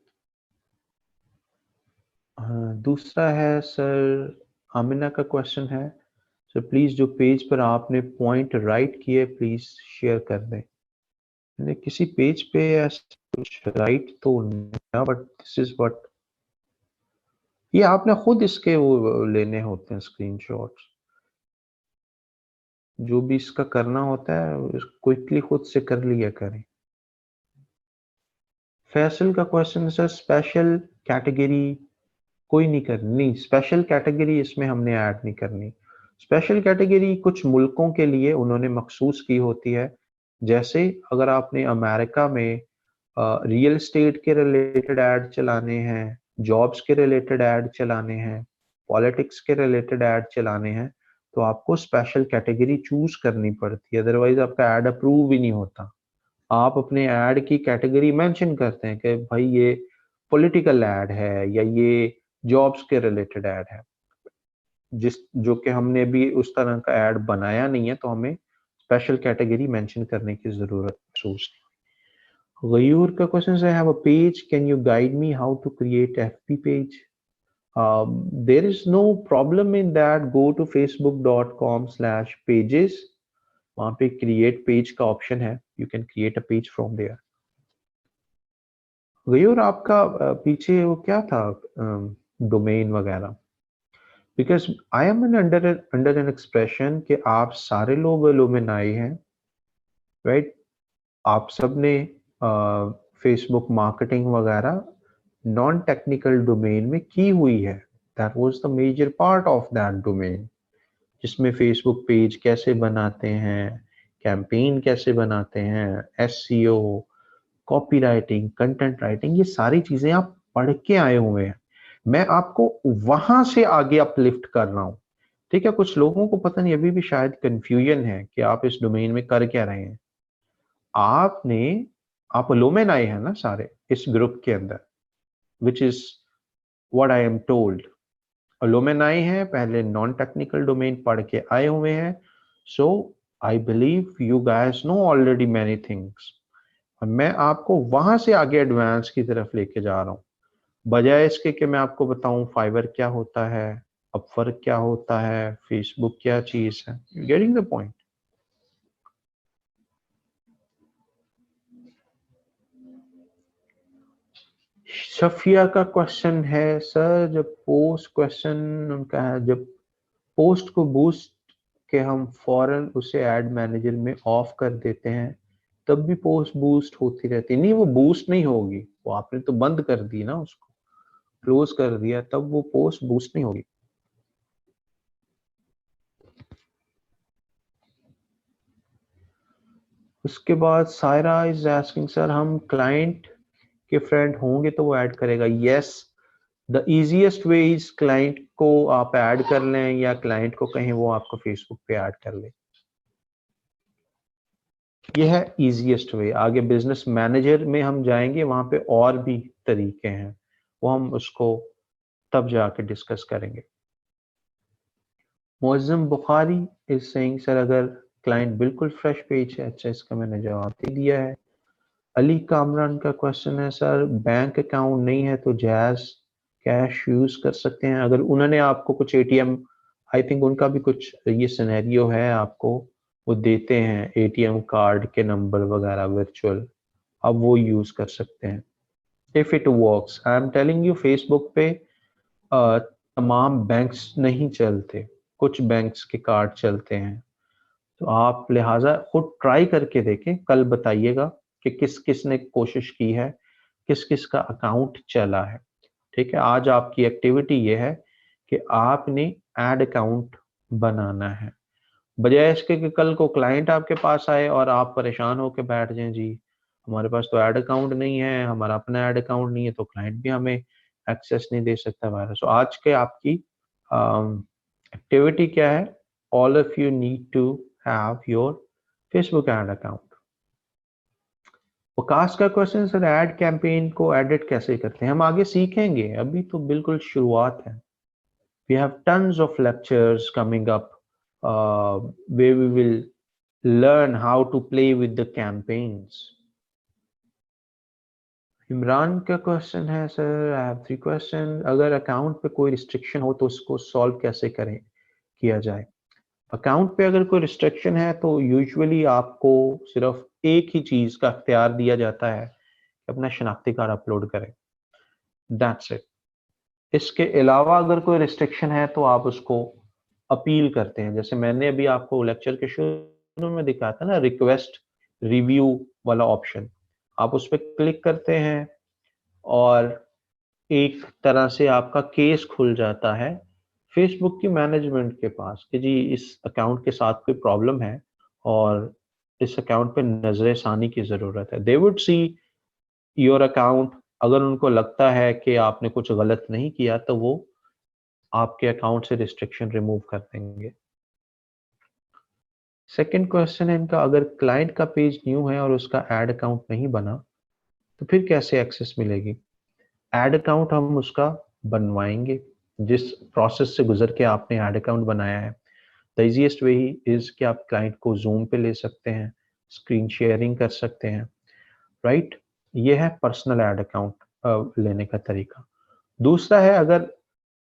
दूसरा है सर, आमिना का क्वेश्चन है, सर प्लीज जो पेज पर आपने पॉइंट राइट किए प्लीज शेयर कर दें। मैंने किसी पेज पे ऐसा कुछ राइट तो नहीं, बट दिस इज व्हाट, ये आपने खुद इसके वो लेने होते हैं स्क्रीनशॉट्स, जो भी इसका करना होता है क्विकली खुद से कर लिया करें। फैसल का क्वेश्चन है, सर स्पेशल कैटेगरी कोई नहीं करनी, नहीं स्पेशल कैटेगरी इसमें हमने ऐड नहीं करनी। स्पेशल कैटेगरी कुछ मुल्कों के लिए उन्होंने मखसूस की होती है, जैसे अगर आपने अमेरिका में रियल एस्टेट के रिलेटेड ऐड चलाने हैं, जॉब्स के रिलेटेड ऐड चलाने हैं, पॉलिटिक्स के रिलेटेड ऐड चलाने हैं, तो आपको स्पेशल कैटेगरी चूज करनी पड़ती है, अदरवाइज आपका ऐड अप्रूव ही नहीं होता। आप अपने ऐड की कैटेगरी मेंशन करते हैं कि भाई ये पॉलिटिकल ऐड है या ये जॉब्स के रिलेटेड ऐड है, जिस जो कि हमने अभी उस तरह का ऐड बनाया नहीं है, तो हमें स्पेशल कैटेगरी मेंशन करने की जरूरत महसूस नहीं। गयूर का क्वेश्चन है, have a page, can you guide me how to create FB page? There is no problem in that. Go to facebook.com/pages वहां पे क्रिएट पेज का ऑप्शन है, you can create a page from there. Ghayoor आपका पीछे वो क्या था, domain वगैरह? Because I am an under an expression कि आप सारे लोग एलुमनाई हैं, राइट? आप सब ने फेसबुक मार्केटिंग वगैरह नॉन टेक्निकल डोमेन में की हुई है। That was the major part of that domain, जिसमें फेसबुक पेज कैसे बनाते हैं, कैंपेन कैसे बनाते हैं, एसईओ, कॉपीराइटिंग, कंटेंट राइटिंग, ये सारी चीजें आप पढ़ के आए हुए हैं। मैं आपको वहां से आगे अपलिफ्ट कर रहा हूं। ठीक है, कुछ लोगों को पता नहीं, अभी भी शायद कंफ्यूजन है कि आप इस डोमेन में कर क्या रहे हैं। आपने आप एलुमनाई है ना सारे इस ग्रुप के अंदर, which is what I am told. Alumni है, पहले नॉन टेक्निकल डोमेन पढ़ के आए हुए हैं। So I believe you guys know already many things. मैं आपको वहां से आगे एडवांस की तरफ लेके जा रहा हूँ, बजाय इसके कि मैं आपको बताऊं फाइवर क्या होता है, अपवर्क क्या होता है, फेसबुक क्या चीज है। Getting the point? सफिया का क्वेश्चन है सर, जब पोस्ट क्वेश्चन उनका है, जब पोस्ट को बूस्ट के हम फौरन उसे एड मैनेजर में ऑफ कर देते हैं तब भी पोस्ट बूस्ट होती रहती? नहीं, वो बूस्ट नहीं होगी, वो आपने तो बंद कर दी ना, उसको क्लोज कर दिया, तब वो पोस्ट बूस्ट नहीं होगी। उसके बाद सायरा इज आस्किंग सर, हम क्लाइंट के फ्रेंड होंगे तो वो ऐड करेगा? Yes, the easiest way is client को आप ऐड कर लें या क्लाइंट को कहें वो आपको फेसबुक पे ऐड कर ले, ये है इजीएस्ट वे। आगे बिजनेस मैनेजर में हम जाएंगे, वहां पे और भी तरीके हैं, वो हम उसको तब जाके डिस्कस करेंगे। Muazzam Bukhari is saying sir, अगर क्लाइंट बिल्कुल फ्रेश पेज है। अच्छा, इसका मैंने जवाब दे दिया है। अली कामरान का क्वेश्चन है सर, बैंक अकाउंट नहीं है तो जैज कैश यूज कर सकते हैं? अगर उन्होंने आपको कुछ एटीएम, आई थिंक उनका भी कुछ ये सिनेरियो है, आपको वो देते हैं एटीएम कार्ड के नंबर वगैरह वर्चुअल, अब वो यूज कर सकते हैं if it works. I am telling you, Facebook पे तमाम बैंक्स नहीं चलते, कुछ बैंक्स के कार्ड चलते हैं, तो आप लिहाजा खुद ट्राई करके देखें, कल बताइएगा कि किस किस ने कोशिश की है, किस किस का अकाउंट चला है। ठीक है, आज आपकी एक्टिविटी ये है कि आपने एड अकाउंट बनाना है, बजाय इसके कि कल को क्लाइंट आपके पास आए और आप परेशान होकर बैठ जाएं, जी हमारे पास तो ऐड अकाउंट नहीं है, हमारा अपना ऐड अकाउंट नहीं है, तो क्लाइंट भी हमें एक्सेस नहीं दे सकता हमारा। सो आज के आपकी एक्टिविटी क्या है? All of you need to have your Facebook ad account. Waqas का क्वेश्चन, सर ऐड कैंपेन को एडिट कैसे करते हैं? हम आगे सीखेंगे, अभी तो बिल्कुल शुरुआत है। We have tons of lectures coming up where we will learn how to play with the campaigns. Imran का क्वेश्चन है सर, आई हैव 3 क्वेश्चन, अगर अकाउंट पे कोई रिस्ट्रिक्शन हो तो उसको सॉल्व कैसे करें, किया जाए? अकाउंट पे अगर कोई रिस्ट्रिक्शन है तो यूजुअली आपको सिर्फ एक ही चीज का अख्तियार दिया जाता है, अपना शनाख्ती कार्ड अपलोड करें, दैट्स इट। इसके अलावा अगर कोई रिस्ट्रिक्शन है तो आप उसको अपील करते हैं, जैसे मैंने अभी आपको लेक्चर के शुरू में दिखाया था ना, रिक्वेस्ट रिव्यू वाला ऑप्शन, आप उस पर क्लिक करते हैं और एक तरह से आपका केस खुल जाता है फेसबुक की मैनेजमेंट के पास कि जी इस अकाउंट के साथ कोई प्रॉब्लम है और इस अकाउंट पे नजर षानी की जरूरत है। They would see your account, अगर उनको लगता है कि आपने कुछ गलत नहीं किया तो वो आपके अकाउंट से रिस्ट्रिक्शन रिमूव कर देंगे। सेकंड क्वेश्चन है इनका, अगर क्लाइंट का पेज न्यू है और उसका एड अकाउंट नहीं बना तो फिर कैसे एक्सेस मिलेगी? एड अकाउंट हम उसका बनवाएंगे, जिस प्रोसेस से गुजर के आपने एड अकाउंट बनाया है। The easiest way he is कि आप क्लाइंट को जूम पे ले सकते हैं, स्क्रीन शेयरिंग कर सकते हैं, राइट? ये है पर्सनल एड अकाउंट लेने का तरीका। दूसरा है, अगर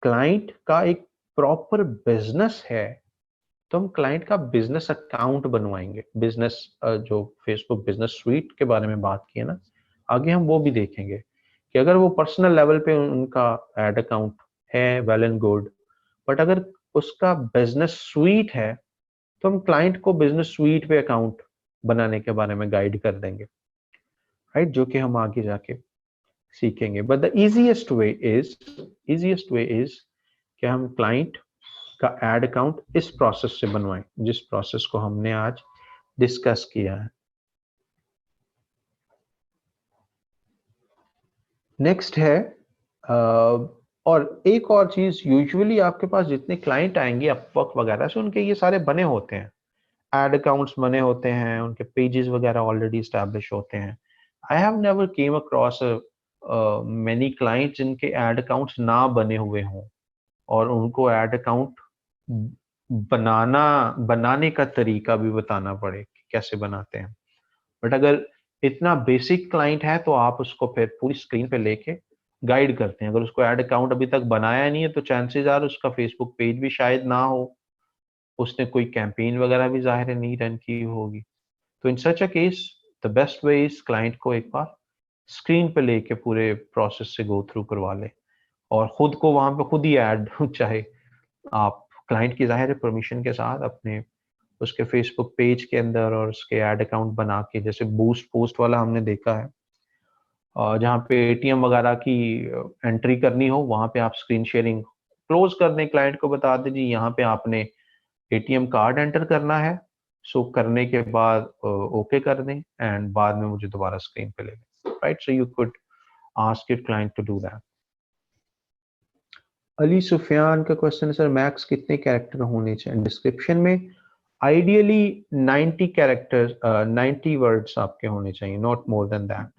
क्लाइंट का एक प्रॉपर बिजनेस है तो हम क्लाइंट का बिजनेस अकाउंट बनवाएंगे। बिजनेस जो फेसबुक बिजनेस स्वीट के बारे में बात की है ना, आगे हम वो भी देखेंगे कि अगर वो पर्सनल लेवल पे उनका एड अकाउंट है, वेल एंड गुड, बट अगर उसका बिजनेस स्वीट है तो हम क्लाइंट को बिजनेस स्वीट पे अकाउंट बनाने के बारे में गाइड कर देंगे, राइट, जो कि हम आगे जाके सीखेंगे। But the easiest way is कि हम क्लाइंट का एड अकाउंट इस प्रोसेस से बनवाएं, जिस प्रोसेस को हमने आज डिस्कस किया है। नेक्स्ट है और एक और चीज, यूजुअली आपके पास जितने क्लाइंट आएंगे अपवर्क वगैरह से, उनके ये सारे बने होते हैं, एड अकाउंट्स बने होते हैं, उनके पेजेस वगैरह ऑलरेडी स्टैब्लिश होते हैं। I have never came across many clients जिनके एड अकाउंट्स ना बने हुए हों और उनको एड अकाउंट बनाने का तरीका भी बताना पड़े कि कैसे बनाते हैं। बट अगर इतना बेसिक क्लाइंट है तो आप उसको फिर पूरी स्क्रीन पे लेके गाइड करते हैं। अगर उसको एड अकाउंट अभी तक बनाया नहीं है तो चांसेस आर उसका फेसबुक पेज भी शायद ना हो, उसने कोई कैंपेन वगैरह भी जाहिर है नहीं रन की होगी। तो in such a case the best way is client को एक बार स्क्रीन पे लेके पूरे प्रोसेस से गो थ्रू करवा ले और खुद को वहां पे खुद ही ऐड चाहे आप क्लाइंट की जाहिर है परमिशन के साथ अपने उसके फेसबुक पेज के अंदर और उसके ऐड अकाउंट बना के, जैसे बूस्ट पोस्ट वाला हमने देखा है, जहाँ पे एटीएम वगैरह की एंट्री करनी हो वहां पे आप स्क्रीन शेयरिंग क्लोज कर दें, क्लाइंट को बता दीजिए यहाँ पे आपने एटीएम कार्ड एंटर करना है, सो करने के बाद ओके कर दें एंड बाद में मुझे दोबारा स्क्रीन पे ले लें, right. So you could ask your client to do that. Ali Sufiyan का क्वेश्चन है सर, मैक्स कितने कैरेक्टर होने चाहिए डिस्क्रिप्शन में? आइडियली 90 कैरेक्टर्स, 90 वर्ड्स आपके होने चाहिए, नॉट मोर देन दैट।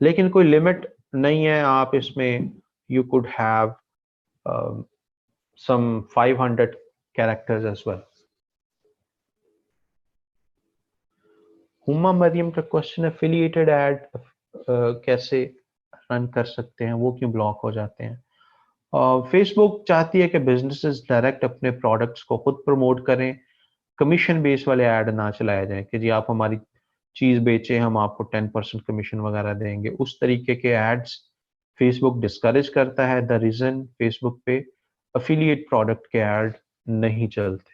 लेकिन कोई लिमिट नहीं है, आप इसमें you could have some 500 characters as well. Huma Mariam का क्वेश्चन, एफिलिएटेड एड कैसे रन कर सकते हैं, वो क्यों ब्लॉक हो जाते हैं? फेसबुक चाहती है कि बिजनेसेस डायरेक्ट अपने प्रोडक्ट्स को खुद प्रमोट करें, कमीशन बेस वाले ऐड ना चलाए जाएं कि जी आप हमारी चीज बेचें हम आपको 10% कमीशन वगैरह देंगे। उस तरीके के एड्स फेसबुक डिस्करेज करता है। द रीजन फेसबुक पे अफिलिएट प्रोडक्ट के ऐड नहीं चलते।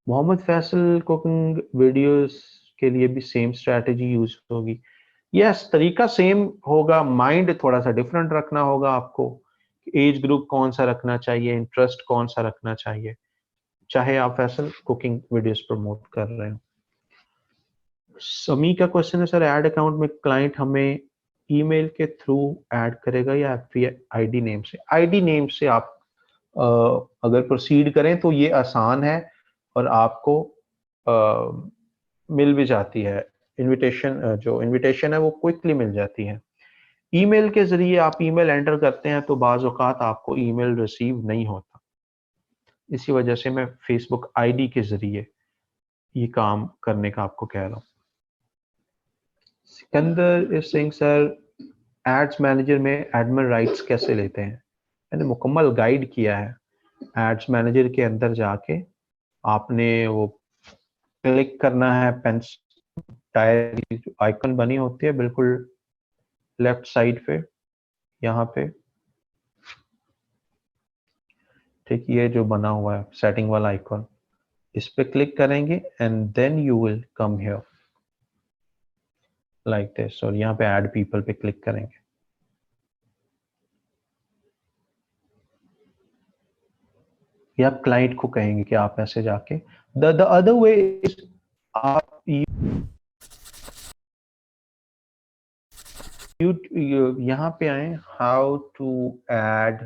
मोहम्मद फैसल, कुकिंग वीडियोस के लिए भी सेम स्ट्रैटेजी यूज होगी? यस, तरीका सेम होगा, माइंड थोड़ा सा डिफरेंट रखना होगा आपको। एज ग्रुप कौन सा रखना चाहिए, इंटरेस्ट कौन सा रखना चाहिए, चाहे आप फैसल कुकिंग वीडियोस प्रमोट कर रहे हो। समी का क्वेश्चन है सर, ऐड अकाउंट में क्लाइंट हमें ईमेल के थ्रू ऐड करेगा या फिर आईडी नेम से? आईडी नेम से आप अगर प्रोसीड करें तो ये आसान है और आपको मिल भी जाती है इनविटेशन, जो इनविटेशन है वो क्विकली मिल जाती है। ईमेल के जरिए आप ईमेल एंटर करते हैं तो बाज औकात आपको ईमेल रिसीव नहीं होता, इसी वजह से मैं फेसबुक आईडी के जरिए ये काम करने का आपको कह रहा हूँ। Sikandar is Singh sir, ads manager में एडमिन राइट्स कैसे लेते हैं? मैंने मुकम्मल गाइड किया है। एड्स मैनेजर के अंदर जाके आपने वो क्लिक करना है, पेंस टायर की जो आइकन बनी होती है बिल्कुल लेफ्ट साइड पे, यहाँ पे, ठीक, ये जो बना हुआ है सेटिंग वाला आइकन, इस पे क्लिक करेंगे and then you will come here like this, और यहाँ पे ऐड पीपल पे क्लिक करेंगे। ये आप क्लाइंट को कहेंगे कि आप ऐसे जाके द अदर वे इज आप यहाँ पे आए, how to add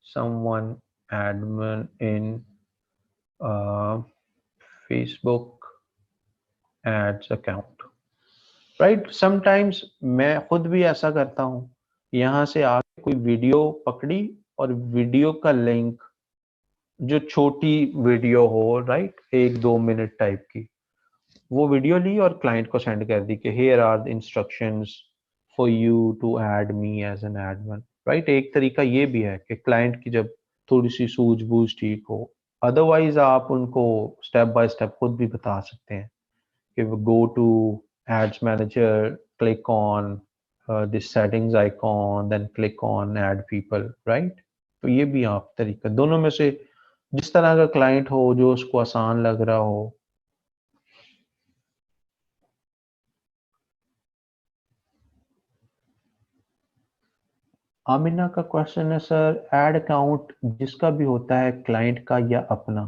someone admin in Facebook ads account, right. Sometimes मैं खुद भी ऐसा करता हूँ, यहाँ से आके कोई वीडियो पकड़ी और वीडियो का लिंक, जो छोटी वीडियो हो, राइट, 1-2 मिनट टाइप की, वो वीडियो ली और क्लाइंट को सेंड कर दी कि here are the instructions for you to add me as an admin, right. एक तरीका ये भी है कि क्लाइंट की जब थोड़ी सी सूझबूझ ठीक हो अदरवाइज आप उनको स्टेप बाय स्टेप खुद भी बता सकते हैं कि go to ads manager, click on this settings icon, then click on add people, right. तो ये भी आप तरीका, दोनों में से जिस तरह का क्लाइंट हो, जो उसको आसान लग रहा हो। आमिना का क्वेश्चन है सर, ऐड अकाउंट जिसका भी होता है क्लाइंट का या अपना,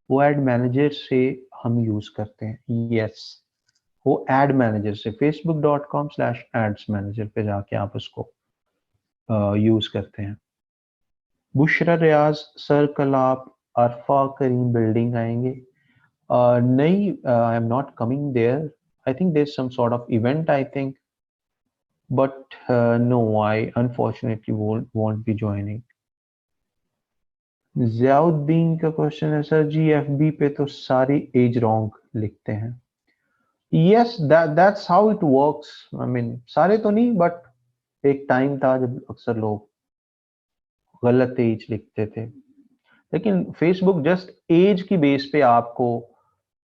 वो एड मैनेजर से हम यूज करते हैं। यस, वो एड मैनेजर से facebook.com/ads मैनेजर पे जाके आप उसको यूज करते हैं। बुशरा रियाज, सर कल आप अरफा करीम बिल्डिंग आएंगे? नहीं, I am not coming there. I think there some sort of event, I think, but no, I unfortunately won't be joining. Ziauddin का क्वेश्चन है सर जी, एफबी पे तो सारी एज रॉन्ग लिखते हैं। Yes, that's how it works. I mean सारे तो नहीं, बट एक टाइम था जब अक्सर लोग गलत एज लिखते थे। लेकिन फेसबुक जस्ट एज की बेस पे आपको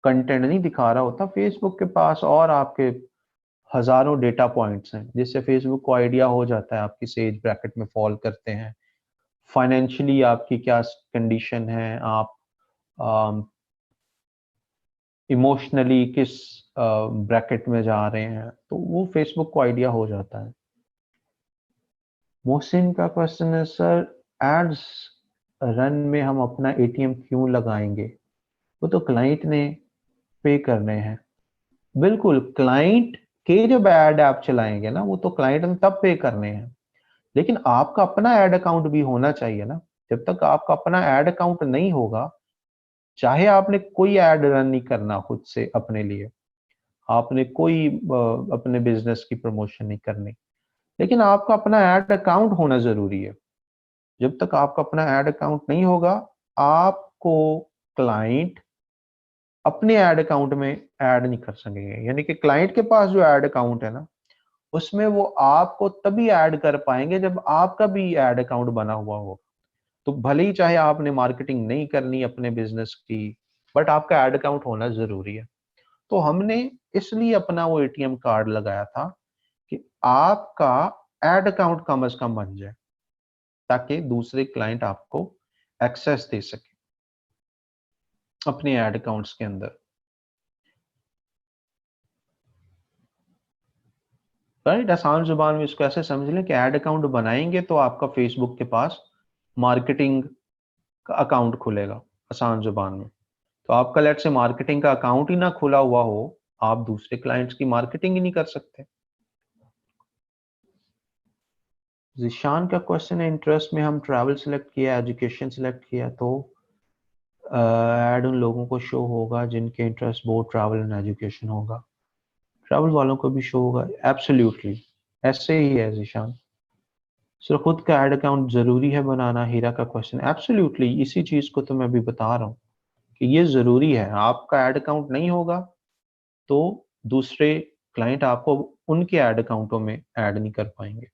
कंटेंट नहीं दिखा रहा होता। फेसबुक के पास और आपके हजारों डेटा पॉइंट्स हैं, जिससे फेसबुक को आइडिया हो जाता है आप किस एज ब्रैकेट में फॉल करते हैं, फाइनेंशियली आपकी क्या कंडीशन है, आप इमोशनली किस ब्रैकेट में जा रहे हैं, तो वो फेसबुक को आइडिया हो जाता है। मोहसिन का क्वेश्चन है सर, एड्स रन में हम अपना एटीएम क्यों लगाएंगे? वो तो क्लाइंट ने पे करने हैं। बिल्कुल, क्लाइंट के जब ऐड आप चलाएंगे ना, वो तो क्लाइंट ने तब पे करने हैं, लेकिन आपका अपना ऐड अकाउंट भी होना चाहिए ना। जब तक आपका अपना ऐड अकाउंट नहीं होगा, चाहे आपने कोई ऐड रन नहीं करना खुद से अपने लिए, आपने कोई अपने बिजनेस की प्रमोशन नहीं करनी, लेकिन आपका अपना ऐड अकाउंट होना जरूरी है। जब तक आपका अपना ऐड अकाउंट नहीं होगा, आपको क्लाइंट अपने ऐड अकाउंट में ऐड नहीं कर सकेंगे। यानी कि क्लाइंट के पास जो ऐड अकाउंट है ना, उसमें वो आपको तभी ऐड कर पाएंगे जब आपका भी ऐड अकाउंट बना हुआ हो। तो भले ही चाहे आपने मार्केटिंग नहीं करनी अपने बिजनेस की, बट आपका ऐड अकाउंट होना जरूरी है। तो हमने इसलिए अपना वो एटीएम कार्ड लगाया था कि आपका ऐड अकाउंट कम से कम बन जाए, ताकि दूसरे क्लाइंट आपको एक्सेस दे सके अपने ऐड अकाउंट्स के अंदर। राइट, आसान जुबान में इसको ऐसे समझ लें कि ऐड अकाउंट बनाएंगे तो आपका फेसबुक के पास मार्केटिंग का अकाउंट खुलेगा, आसान जुबान में। तो आपका लेट से मार्केटिंग का अकाउंट ही ना खुला हुआ हो, आप दूसरे क्लाइंट्स की मार्केटिंग ही नहीं कर सकते। जिशान का क्वेश्चन है, इंटरेस्ट में हम ट्रैवल सेलेक्ट किया, एजुकेशन सेलेक्ट किया, तो ऐड उन लोगों को शो होगा जिनके इंटरेस्ट बहुत ट्रैवल एंड एजुकेशन होगा। ट्रैवल वालों को भी शो होगा, एब्सोल्युटली ऐसे ही है जिशान। सिर्फ खुद का ऐड अकाउंट जरूरी है बनाना? हीरा का क्वेश्चन, एब्सोल्युटली इसी चीज को तो मैं अभी बता रहा हूँ कि ये जरूरी है। आपका ऐड अकाउंट नहीं होगा तो दूसरे क्लाइंट आपको उनके ऐड अकाउंटों में ऐड नहीं कर पाएंगे।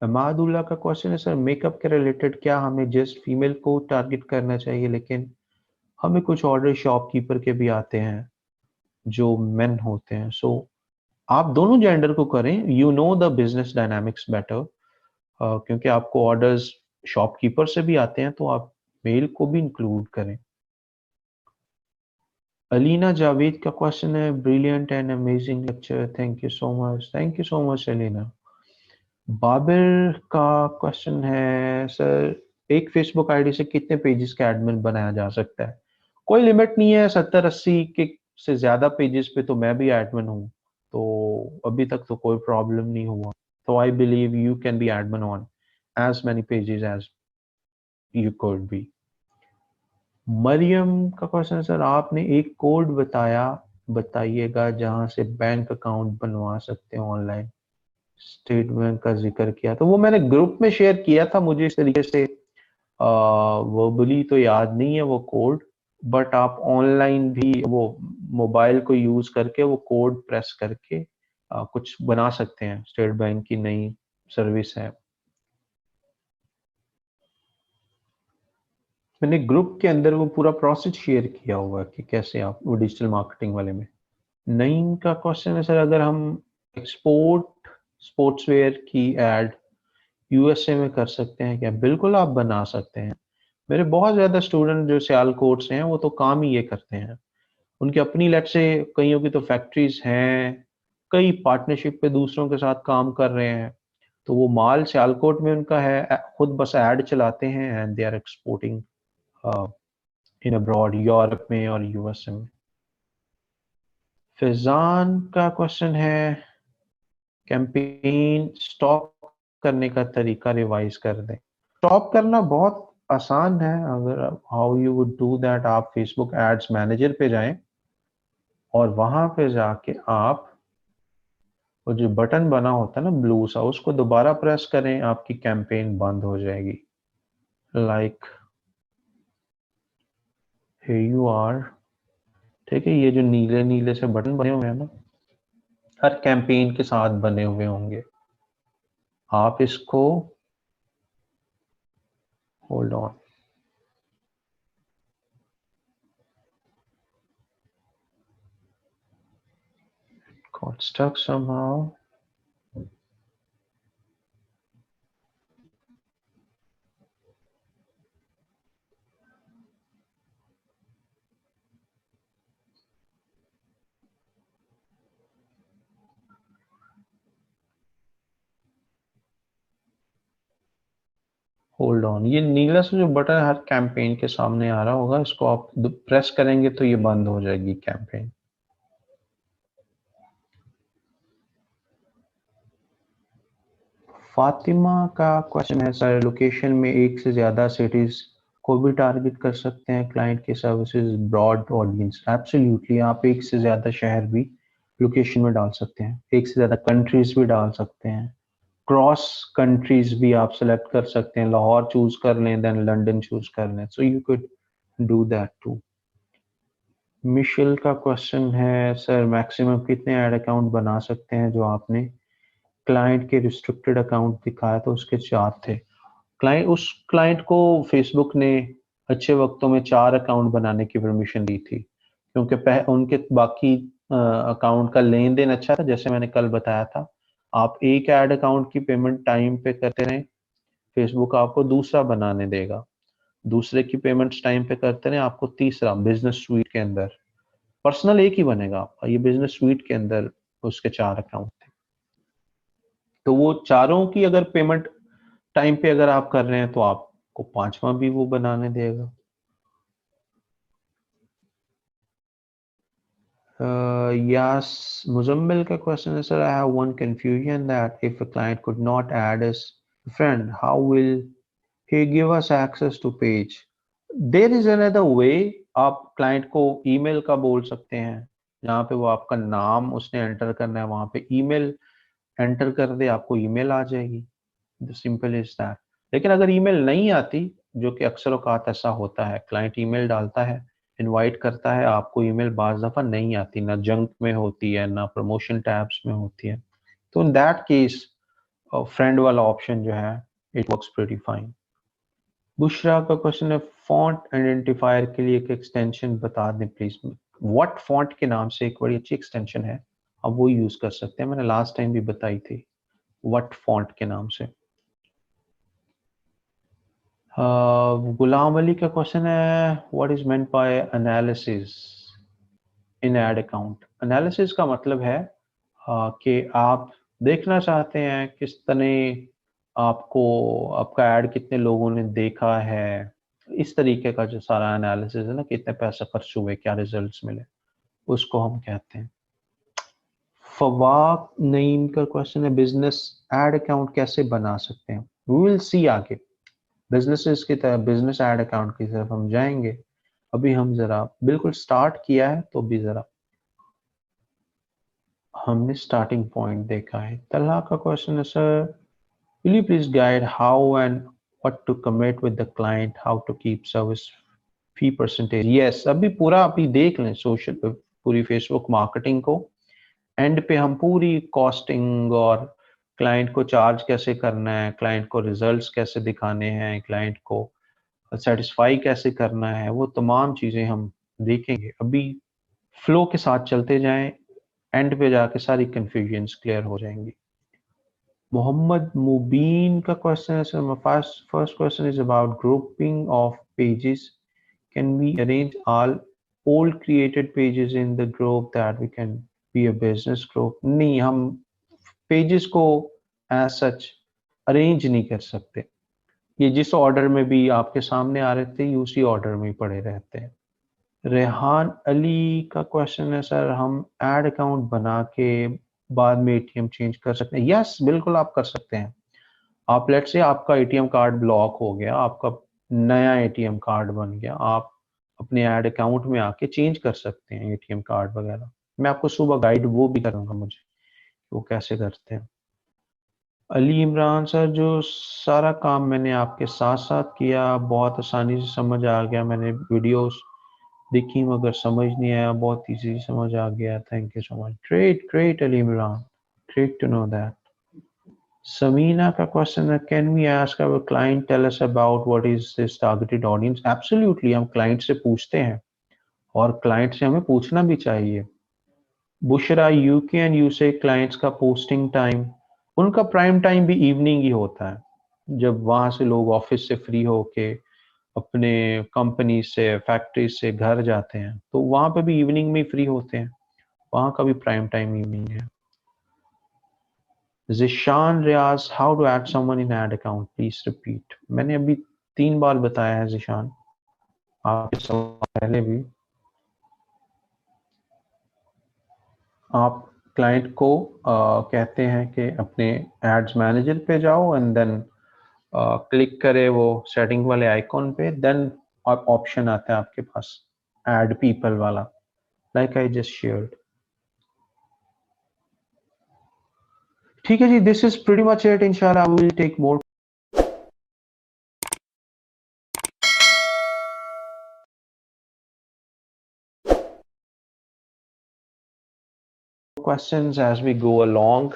अमादुल्ला का क्वेश्चन है सर, मेकअप के रिलेटेड क्या हमें जस्ट फीमेल को टारगेट करना चाहिए? लेकिन हमें कुछ ऑर्डर शॉपकीपर के भी आते हैं जो मेन होते हैं। सो आप दोनों जेंडर को करें, you know the business dynamics better. क्योंकि आपको ऑर्डर्स शॉपकीपर से भी आते हैं, तो आप मेल को भी इंक्लूड करें। अलीना जावेद का क्वेश्चन है, brilliant and amazing lecture, thank you so much. Thank you so much Alina. Babir का क्वेश्चन है, सर एक फेसबुक आईडी से कितने पेजेस का एडमिन बनाया जा सकता है? कोई लिमिट नहीं है, 70-80 के से ज्यादा पेजेस पे तो मैं भी एडमिन हूँ, तो अभी तक तो कोई प्रॉब्लम नहीं हुआ। तो I believe you can be admin on as many pages as you could be. Mariam का क्वेश्चन है, सर आपने एक कोड बताइएगा जहां से बैंक अकाउंट बनवा सकते हैं ऑनलाइन। स्टेट बैंक का जिक्र किया, तो वो मैंने ग्रुप में शेयर किया था, मुझे इस तरीके से वर्बली तो याद नहीं है वो कोड, बट आप ऑनलाइन भी वो मोबाइल को यूज करके वो कोड प्रेस करके कुछ बना सकते हैं। स्टेट बैंक की नई सर्विस है। मैंने ग्रुप के अंदर वो पूरा प्रोसेस शेयर किया हुआ है कि कैसे आप वो डिजिटल मार्केटिंग वाले में। नईम का क्वेश्चन है सर, अगर हम एक्सपोर्ट स्पोर्ट्सवेयर की एड यूएसए में कर सकते हैं क्या? बिल्कुल आप बना सकते हैं। मेरे बहुत ज्यादा स्टूडेंट जो सियालकोट से हैं वो तो काम ही ये करते हैं। उनकी अपनी लेट से कईयों की तो फैक्ट्रीज हैं, कई पार्टनरशिप पे दूसरों के साथ काम कर रहे हैं, तो वो माल सियालकोट में उनका है, खुद बस ऐड चलाते हैं and they are exporting in abroad, Europe में और यूएसए में। फैजान का क्वेश्चन है कैंपेन स्टॉप करने का तरीका रिवाइज कर दें। स्टॉप करना बहुत आसान है। अगर how you would do that, आप फेसबुक एड्स मैनेजर पे जाएं और वहां पे जाके आप वो जो बटन बना होता है ना ब्लू सा, उसको दोबारा प्रेस करें, आपकी कैंपेन बंद हो जाएगी। लाइक here you are, ठीक है, ये जो नीले नीले से बटन बने हुए हैं ना, हर कैंपेन के साथ बने हुए होंगे। आप इसको hold on, got stuck somehow. Hold on, ये नीला से जो बटन हर कैंपेन के सामने आ रहा होगा, इसको आप प्रेस करेंगे तो ये बंद हो जाएगी कैंपेन। फातिमा का क्वेश्चन है सर, लोकेशन में एक से ज्यादा सिटीज को भी टारगेट कर सकते हैं क्लाइंट के सर्विसेज ब्रॉड ऑडियंस? एब्सोल्युटली, आप एक से ज्यादा शहर भी लोकेशन में डाल सकते हैं, एक से ज्यादा कंट्रीज भी डाल सकते हैं, क्रॉस कंट्रीज भी आप सेलेक्ट कर सकते हैं, लाहौर चूज कर लें देन लंदन चूज कर लें, so you could do that too. Michelle का क्वेश्चन है सर, मैक्सिमम कितने ऐड अकाउंट बना सकते हैं? जो आपने क्लाइंट के रिस्ट्रिक्टेड अकाउंट दिखाया तो उसके 4 थे। क्लाइंट को फेसबुक ने अच्छे वक्तों में 4 अकाउंट बनाने की परमिशन दी थी, क्योंकि उनके बाकी अकाउंट का लेन देन अच्छा था। जैसे मैंने कल बताया था, आप एक ऐड अकाउंट की पेमेंट टाइम पे करते रहें, फेसबुक आपको दूसरा बनाने देगा, दूसरे की पेमेंट्स टाइम पे करते रहें, आपको तीसरा बिजनेस स्वीट के अंदर, पर्सनल एक ही बनेगा आपका, ये बिजनेस स्वीट के अंदर उसके 4 अकाउंट थे। तो वो चारों की अगर पेमेंट टाइम पे अगर आप कर रहे हैं तो आपको 5वां भी वो बनाने देगा। यास मुजम्मिल का क्वेश्चन है sir, I have one confusion that if a client could not add us friend, how will he give us access to page? There is another way. आप क्लाइंट को ईमेल का बोल सकते हैं, जहाँ पे वो आपका नाम उसने एंटर करना है, वहां पे ईमेल एंटर कर दे, आपको ईमेल आ जाएगी। Simple is that. लेकिन अगर ईमेल नहीं आती, जो कि अक्सर औकात ऐसा होता है, क्लाइंट ईमेल डालता है, इनवाइट करता है, आपको ईमेल बाज दफा नहीं आती, ना जंक में होती है ना प्रमोशन टैब्स में होती है, तो इन दैट केस फ्रेंड वाला ऑप्शन जो है it works pretty fine. Bushra का क्वेश्चन है, फॉन्ट आइडेंटिफायर के लिए एक एक्सटेंशन बता दें प्लीज। व्हाट फॉन्ट के नाम से एक बड़ी अच्छी एक्सटेंशन है, आप वो यूज कर सकते हैं, मैंने लास्ट टाइम भी बताई थी, व्हाट फॉन्ट के नाम से। गुलाम अली का क्वेश्चन है, what is meant by analysis in ad account? Analysis का मतलब है कि आप देखना चाहते हैं किस तरह आपको आपका ऐड कितने लोगों ने देखा है, इस तरीके का जो सारा एनालिसिस है ना, कितने पैसे खर्च हुए, क्या रिजल्ट्स मिले, उसको हम कहते हैं। फवाक नईम का क्वेश्चन है, बिजनेस एड अकाउंट कैसे बना सकते हैं? वी विल सी आगे, बिजनेसेस की तरफ, बिजनेस एड अकाउंट की तरफ हम जाएंगे। अभी हम जरा बिल्कुल स्टार्ट किया है, तो भी जरा हमने स्टार्टिंग पॉइंट देखा है। तलहा का क्वेश्चन है sir, will you please guide how and what to commit with the client, how to keep service fee percentage? Yes, अभी पूरा अभी देख लें सोशल पूरी फेसबुक मार्केटिंग को, एंड पे हम पूरी कॉस्टिंग और क्लाइंट को चार्ज कैसे करना है, क्लाइंट को रिजल्ट्स कैसे दिखाने हैं, क्लाइंट को सेटिस्फाई कैसे करना है, वो तमाम चीज़ें हम देखेंगे। अभी फ्लो के साथ चलते जाएं, एंड पे जाके सारी कंफ्यूजन्स क्लियर हो जाएंगी। मोहम्मद मुबीन का क्वेश्चन है, sir first question is about grouping of pages. Can we arrange all old created pages in the group that we can be a business group? नहीं, हम पेजेस को एज सच अरेंज नहीं कर सकते। ये जिस ऑर्डर में भी आपके सामने आ रहे थे, ये उसी ऑर्डर में ही पड़े रहते हैं। रेहान अली का क्वेश्चन है, सर हम ऐड अकाउंट बना के बाद में एटीएम चेंज कर सकते हैं? यस, बिल्कुल आप कर सकते हैं। आप लेट से आपका एटीएम कार्ड ब्लॉक हो गया, आपका नया एटीएम कार्ड बन गया, आप अपने ऐड अकाउंट में आके चेंज कर सकते हैं एटीएम कार्ड वगैरह। मैं आपको सुबह गाइड वो भी करूंगा, मुझे वो कैसे करते हैं। अली इमरान सर, जो सारा काम मैंने आपके साथ साथ किया, बहुत आसानी से समझ आ गया। मैंने वीडियोस देखी मगर समझ नहीं आया, बहुत इजी समझ आ गया। Thank you so much. Great great Ali Imran, great to know that. Samina का क्वेश्चन है, can we ask our client tell us about what is this targeted audience? Absolutely, हम क्लाइंट से पूछते हैं और क्लाइंट से हमें पूछना भी चाहिए। Bushra, UK and USA clients का पोस्टिंग टाइम, उनका प्राइम टाइम भी इवनिंग ही होता है। जब वहां से लोग ऑफिस से फ्री होके अपने कंपनी से, फैक्ट्री से घर जाते हैं, तो वहां पे भी इवनिंग में फ्री होते हैं, वहां का भी प्राइम टाइम इवनिंग है। Zeeshan Riaz, how to add someone in ad account, please repeat. मैंने अभी 3 बार बताया है जिशान, आपके सवाल पहले भी। आप क्लाइंट को कहते हैं कि अपने एड्स मैनेजर पे जाओ एंड देन क्लिक करे वो सेटिंग वाले आइकॉन पे, देन ऑप्शन आता है आपके पास ऐड पीपल वाला, लाइक आई जस्ट शेयर्ड। ठीक है जी, this is pretty much it. इंशाल्लाह we will take more questions as we go along.